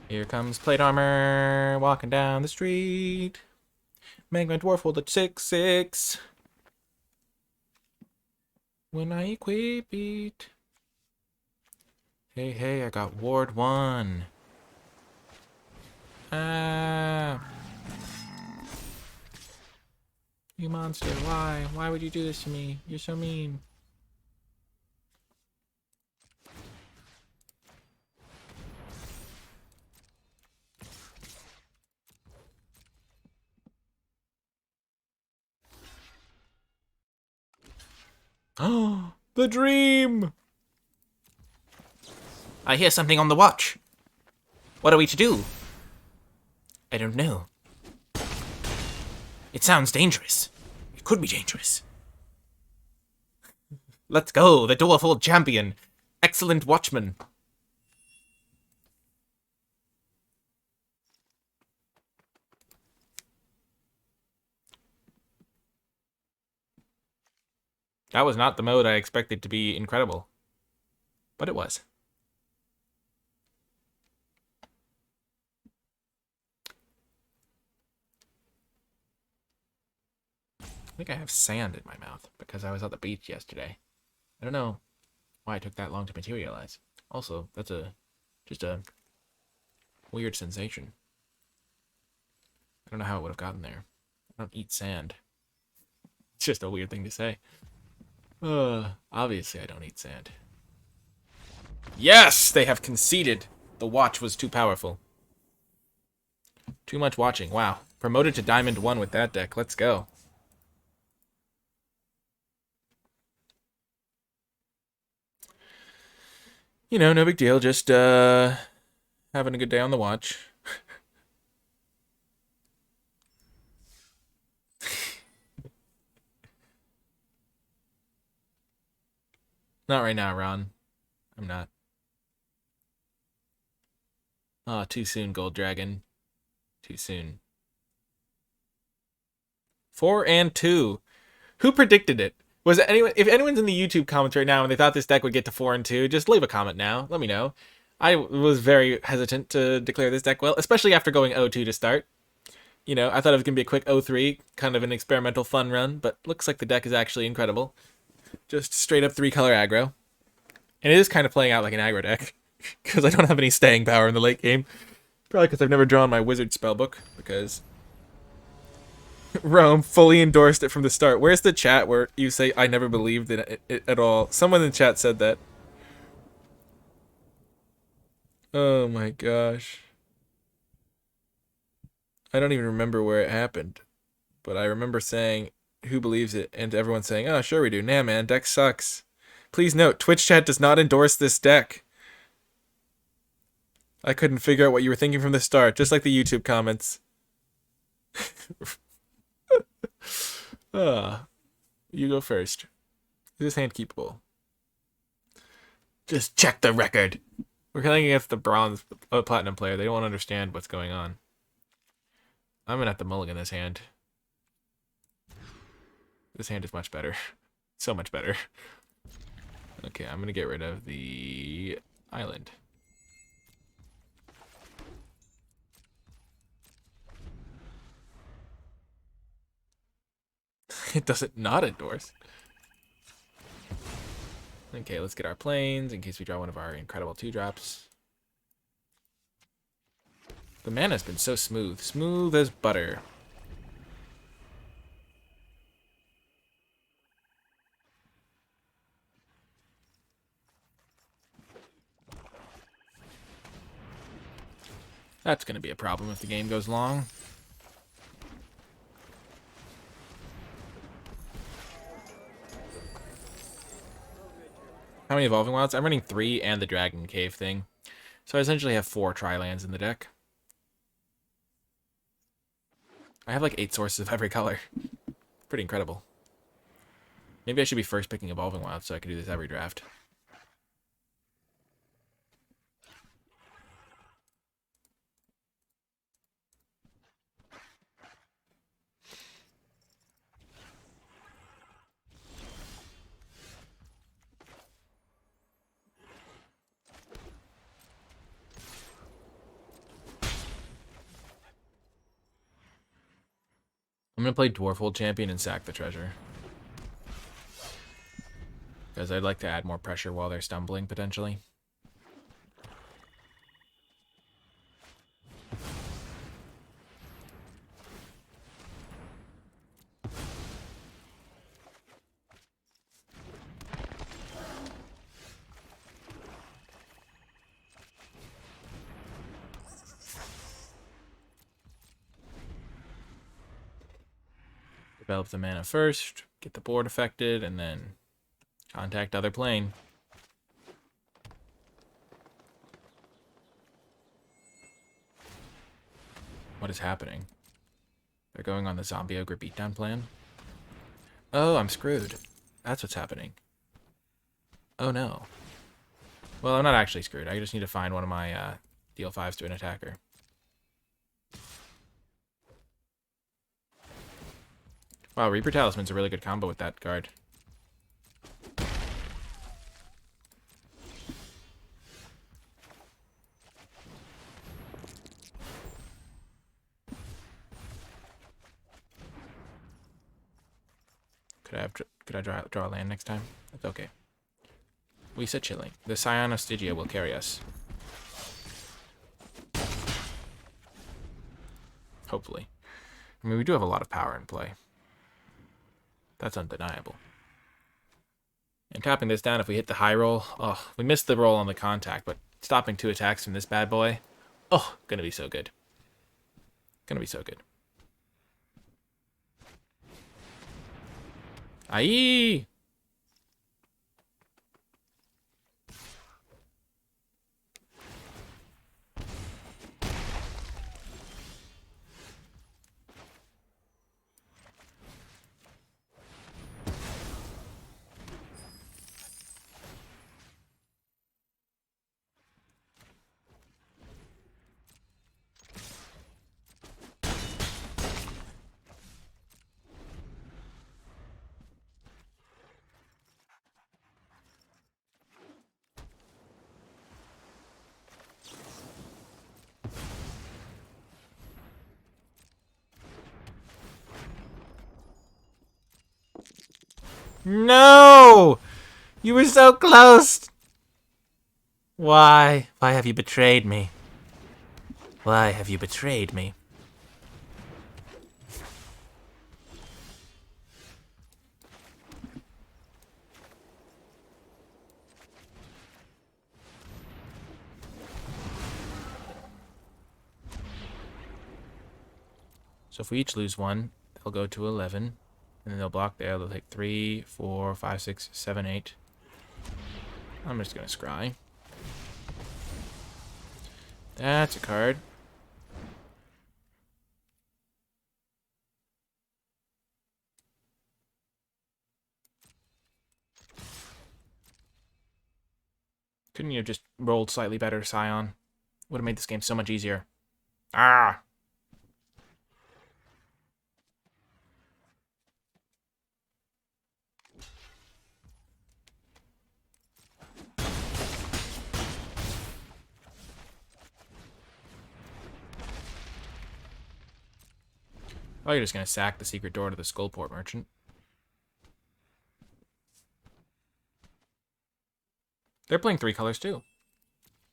Here comes plate armor, walking down the street. Make my dwarf hold a 6/6. When I equip it. Hey, hey, I got ward 1. Ah. You monster, why? Why would you do this to me? You're so mean. Oh, the dream! I hear something on the watch. What are we to do? I don't know. It sounds dangerous. It could be dangerous. Let's go, the Dwarfold champion. Excellent watchman. That was not the mode I expected to be incredible. But it was. I think I have sand in my mouth because I was at the beach yesterday. I don't know why it took that long to materialize. Also, that's just a weird sensation. I don't know how it would have gotten there. I don't eat sand. It's just a weird thing to say. Obviously I don't eat sand. Yes! They have conceded. The watch was too powerful. Too much watching. Wow. Promoted to Diamond 1 with that deck. Let's go. You know, no big deal. Just, having a good day on the watch. Not right now, Ron. I'm not. Oh, too soon, Gold Dragon. Too soon. 4 and 2. Who predicted it? Was it anyone? If anyone's in the YouTube comments right now and they thought this deck would get to 4 and 2, just leave a comment now. Let me know. I was very hesitant to declare this deck well, especially after going 0-2 to start. You know, I thought it was going to be a quick 0-3, kind of an experimental fun run, but looks like the deck is actually incredible. Just straight up 3-color aggro. And it is kind of playing out like an aggro deck, because I don't have any staying power in the late game. Probably because I've never drawn my wizard spellbook, because Rome fully endorsed it from the start. Where's the chat where you say, I never believed in it at all? Someone in the chat said that. Oh my gosh. I don't even remember where it happened, but I remember saying, who believes it? And everyone saying, oh, sure we do. Nah, man, deck sucks. Please note, Twitch chat does not endorse this deck. I couldn't figure out what you were thinking from the start, just like the YouTube comments. You go first. Is this hand keepable? Just check the record. We're playing against the bronze platinum player. They don't understand what's going on. I'm gonna have to mulligan this hand. This hand is much better. So much better. Okay, I'm gonna get rid of the island. It doesn't not endorse. Okay, let's get our planes in case we draw one of our incredible 2-drops. The mana's been so smooth. Smooth as butter. That's going to be a problem if the game goes long. How many Evolving Wilds? I'm running 3 and the Dragon Cave thing. So I essentially have 4 Tri-lands in the deck. I have like 8 sources of every color. Pretty incredible. Maybe I should be first picking Evolving Wilds so I can do this every draft. I'm going to play Dwarfhold Champion and sack the treasure. Because I'd like to add more pressure while they're stumbling, potentially. Develop the mana first, get the board affected, and then contact other plane. What is happening? They're going on the Zombie Ogre beatdown plan? Oh, I'm screwed. That's what's happening. Oh no. Well, I'm not actually screwed. I just need to find one of my deal 5s to an attacker. Wow, Reaper Talisman's a really good combo with that card. Could I draw a land next time? That's okay. We said chilling. The Scion of Stygia will carry us. Hopefully. I mean, we do have a lot of power in play. That's undeniable. And tapping this down, if we hit the high roll, oh, we missed the roll on the contact, but stopping 2 attacks from this bad boy, oh, gonna be so good. Gonna be so good. Aye! No! You were so close! Why? Why have you betrayed me? Why have you betrayed me? So if we each lose one, they'll go to 11. And then they'll block there. They'll take 3, 4, 5, 6, 7, 8. I'm just going to scry. That's a card. Couldn't you have just rolled slightly better, Scion? Would have made this game so much easier. Ah! Oh, you're just going to sack the secret door to the Skullport Merchant. They're playing 3 colors too.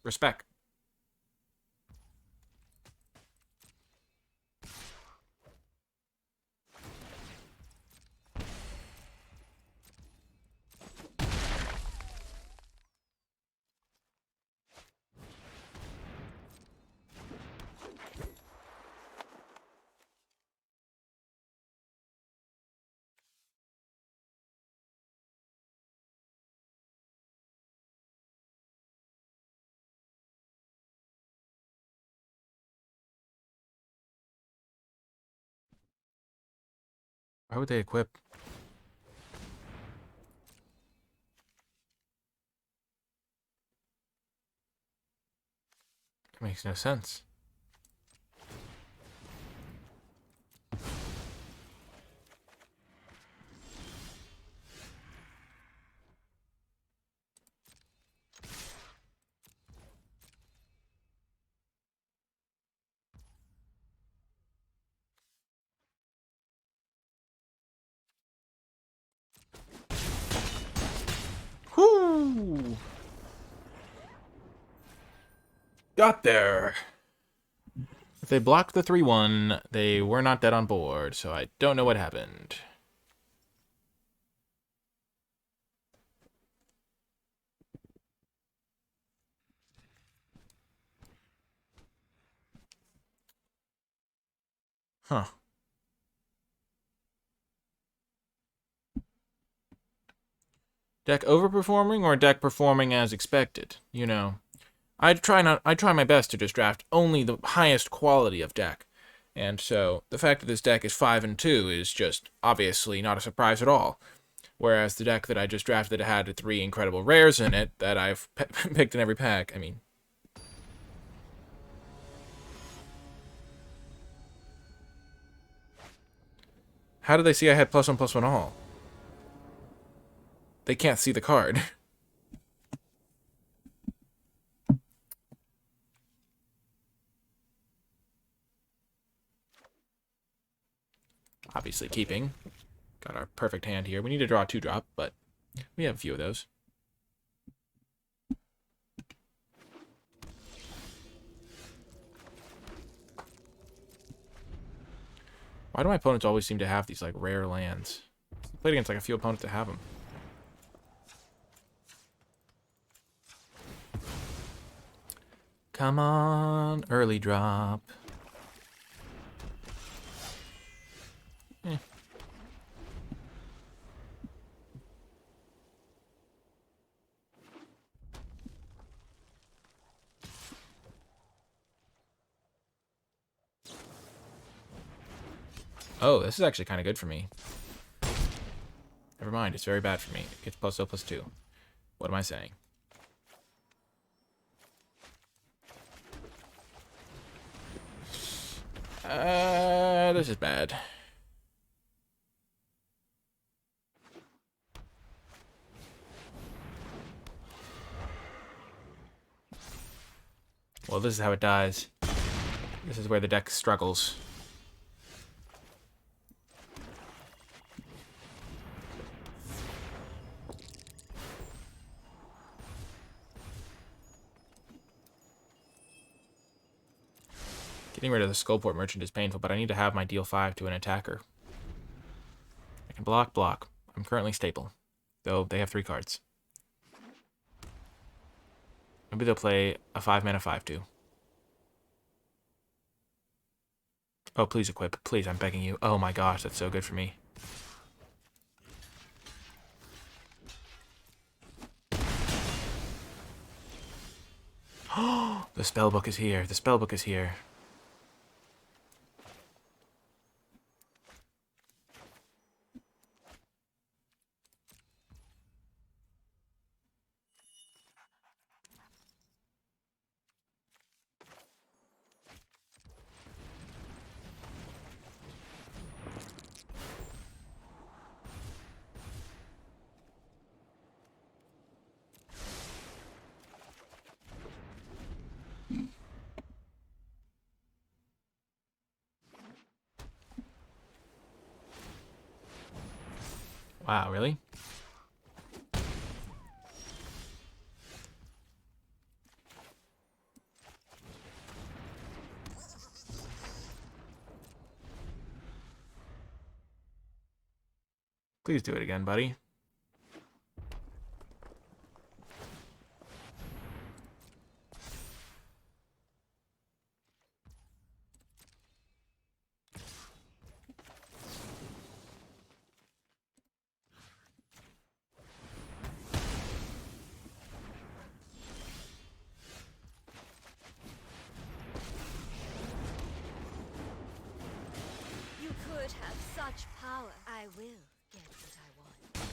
Respect. Why would they equip? It makes no sense. Whoo! Got there. If they blocked the 3-1, they were not dead on board, so I don't know what happened. Huh. Deck overperforming or deck performing as expected? You know, I try my best to just draft only the highest quality of deck. And so the fact that this deck is 5-2 is just obviously not a surprise at all. Whereas the deck that I just drafted had 3 incredible rares in it that I've picked in every pack. I mean, how did they see I had +1/+1 all? They can't see the card. Obviously keeping. Got our perfect hand here. We need to draw a 2-drop, but we have a few of those. Why do my opponents always seem to have these, like, rare lands? I played against, like, a few opponents that have them. Come on, early drop. Eh. Oh, this is actually kind of good for me. Never mind, it's very bad for me. It gets +0/+2. What am I saying? This is bad. Well, this is how it dies. This is where the deck struggles. Getting rid of the Skullport Merchant is painful, but I need to have my deal 5 to an attacker. I can block. I'm currently stable, though they have 3 cards. Maybe they'll play a 5-mana 5/2. Oh, please equip. Please, I'm begging you. Oh my gosh, that's so good for me. The spellbook is here. The spellbook is here. Wow, really? Please do it again, buddy. You could have such power. I will get what I want.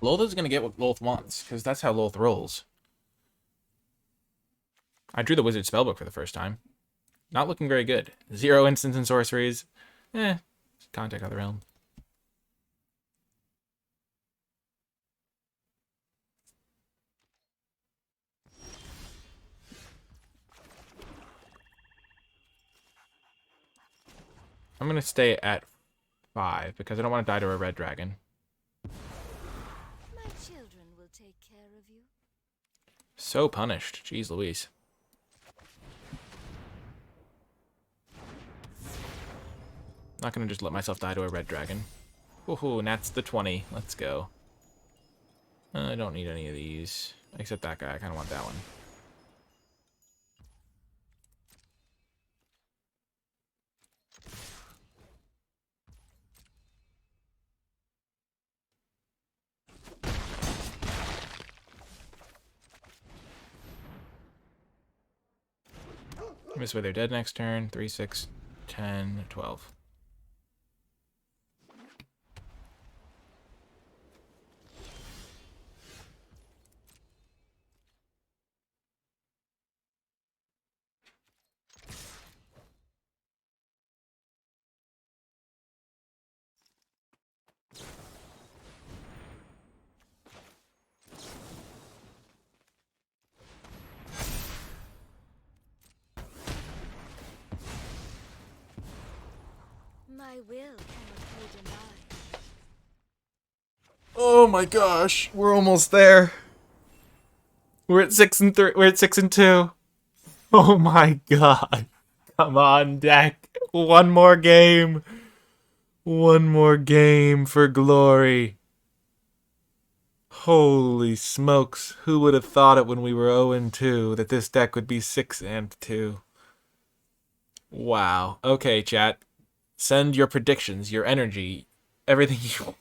Lotha's gonna get what Loth wants, because that's how Loth rolls. I drew the Wizard Spellbook for the first time. Not looking very good. 0 instants and sorceries. Contact Other Realm. I'm gonna stay at 5 because I don't want to die to a red dragon. My children will take care of you. So punished. Jeez Louise. Not gonna just let myself die to a red dragon. Woohoo, and that's the 20. Let's go. I don't need any of these. Except that guy. I kind of want that one. This way they're dead next turn. 3, 6, 10, 12. My will cannot be denied. Oh my gosh, we're almost there. We're at 6 and 3. We're at 6 and 2. Oh my god. Come on, deck. One more game. One more game for glory. Holy smokes. Who would have thought it when we were 0 and 2 that this deck would be 6 and 2? Wow. Okay, chat. Send your predictions, your energy, everything you...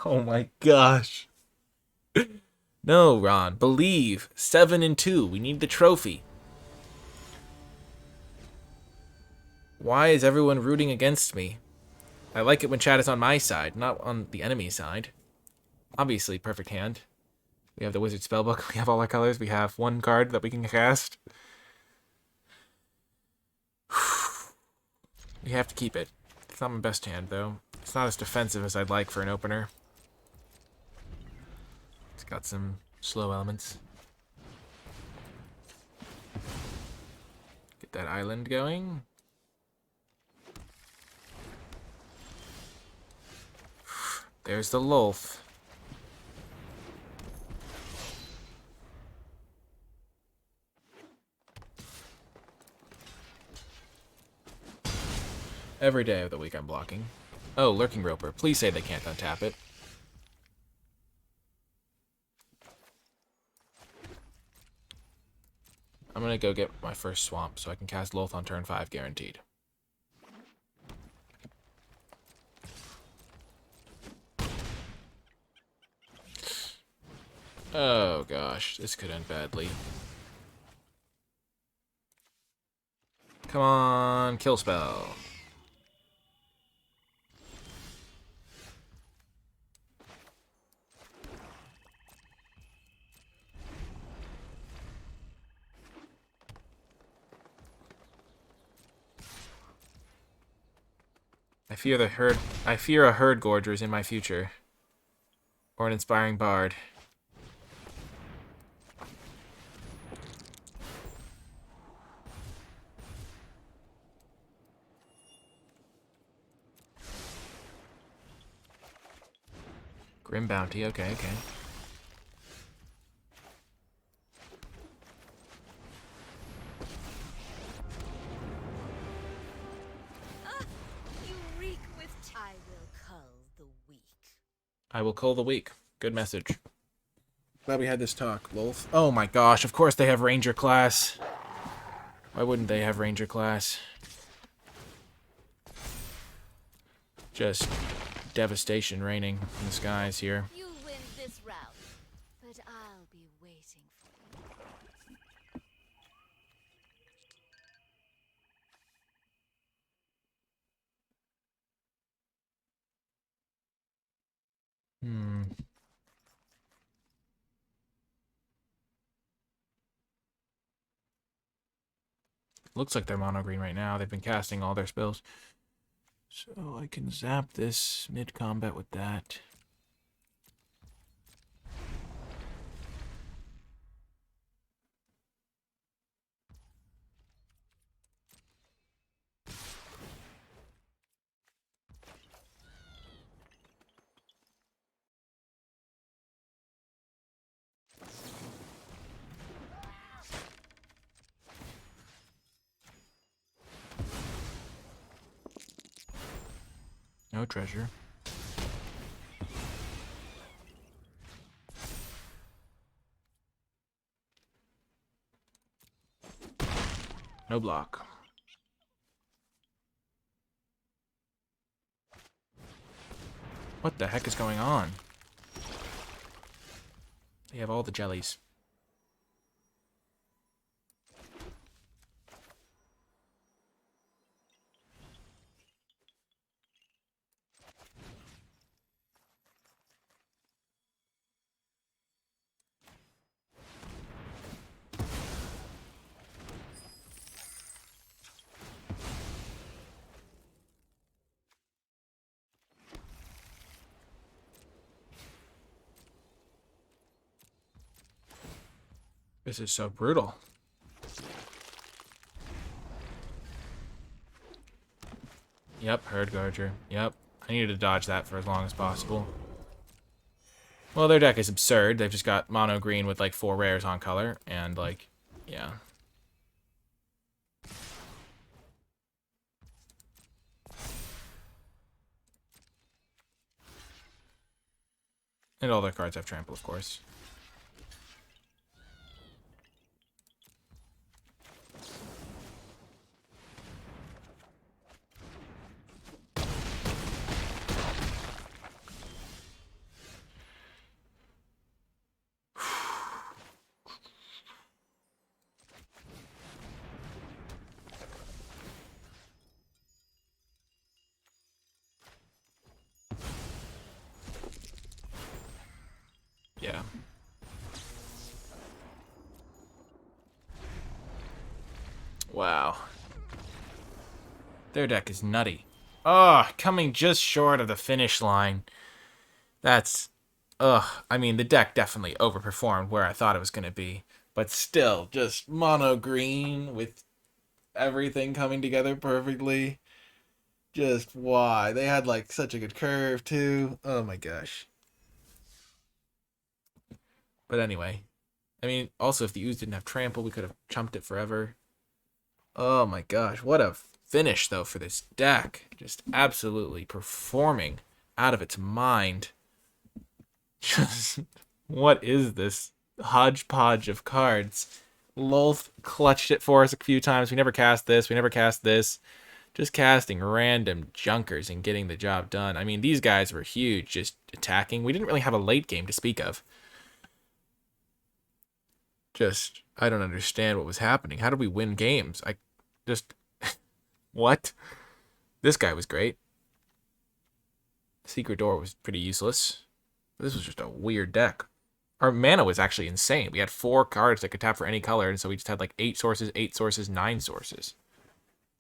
Oh my gosh. No, Ron. Believe. 7 and 2. We need the trophy. Why is everyone rooting against me? I like it when chat is on my side, not on the enemy side. Obviously, perfect hand. We have the Wizard Spellbook. We have all our colors. We have one card that we can cast. We have to keep it. It's not my best hand, though. It's not as defensive as I'd like for an opener. It's got some slow elements. Get that island going. There's the Lolth. Every day of the week I'm blocking. Oh, Lurking Roper. Please say they can't untap it. I'm gonna go get my first swamp so I can cast Loth on turn 5 guaranteed. Oh gosh, this could end badly. Come on, kill spell. I fear the herd. I fear a herd gorger is in my future, or an inspiring bard. Grim Bounty. Okay, okay. You reek with. I will cull the weak. I will cull the weak. Good message. Glad we had this talk, Lolth. Oh my gosh, of course they have Ranger class. Why wouldn't they have Ranger class? Just devastation raining in the skies here. You win this round, but I'll be waiting for you. Hmm. Looks like they're mono green right now. They've been casting all their spells. So I can zap this mid-combat with that. No treasure. No block. What the heck is going on? They have all the jellies. This is so brutal. Yep, Herd Garger. Yep. I needed to dodge that for as long as possible. Well, their deck is absurd. They've just got mono green with like 4 rares on color, and like, yeah. And all their cards have trample, of course. Yeah. Wow. Their deck is nutty. Oh, coming just short of the finish line. That's... Ugh. I mean, the deck definitely overperformed where I thought it was going to be. But still, just mono green with everything coming together perfectly. Just why? They had like such a good curve too. Oh my gosh. But anyway. I mean, also if the ooze didn't have trample, we could have chumped it forever. Oh my gosh, what a finish, though, for this deck. Just absolutely performing out of its mind. Just, what is this hodgepodge of cards? Lolth clutched it for us a few times. We never cast this. We never cast this. Just casting random junkers and getting the job done. I mean, these guys were huge, just attacking. We didn't really have a late game to speak of. Just, I don't understand what was happening. How did we win games? I just, what? This guy was great. Secret Door was pretty useless. This was just a weird deck. Our mana was actually insane. We had 4 cards that could tap for any color, and so we just had like 8 sources, 8 sources, 9 sources.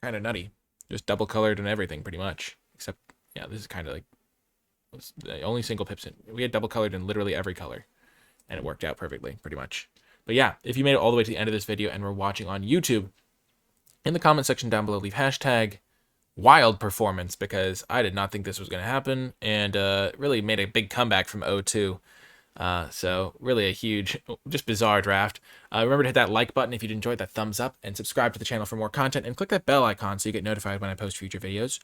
Kind of nutty. Just double colored and everything, pretty much. Except, yeah, this is kind of like the only single pips in. We had double colored in literally every color, and it worked out perfectly, pretty much. But yeah, if you made it all the way to the end of this video and were watching on YouTube, in the comment section down below, leave hashtag wild performance, because I did not think this was going to happen, and really made a big comeback from 0-2. So really a huge, just bizarre draft. Remember to hit that like button if you enjoyed, that thumbs up, and subscribe to the channel for more content, and click that bell icon so you get notified when I post future videos.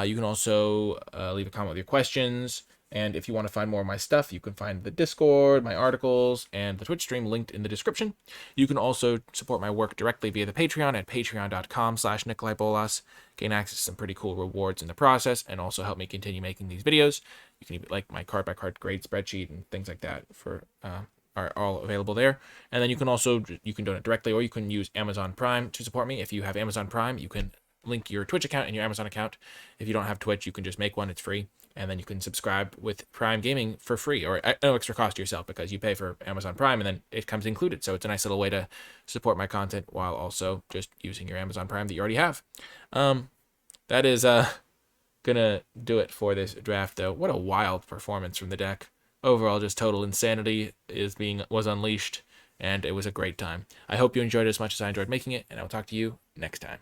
You can also leave a comment with your questions, and if you want to find more of my stuff, you can find the Discord, my articles, and the Twitch stream linked in the description. You can also support my work directly via the Patreon at patreon.com/NicolaiBolas. Gain access to some pretty cool rewards in the process, and also help me continue making these videos. You can even like my card by card grade spreadsheet and things like that for are all available there. And then you can also donate directly, or you can use Amazon Prime to support me. If you have Amazon Prime, you can link your Twitch account and your Amazon account. If you don't have Twitch, you can just make one. It's free. And then you can subscribe with Prime Gaming for free, or at no extra cost to yourself, because you pay for Amazon Prime and then it comes included. So it's a nice little way to support my content while also just using your Amazon Prime that you already have. That is gonna do it for this draft, though. What a wild performance from the deck. Overall, just total insanity was unleashed, and it was a great time. I hope you enjoyed it as much as I enjoyed making it, and I'll talk to you next time.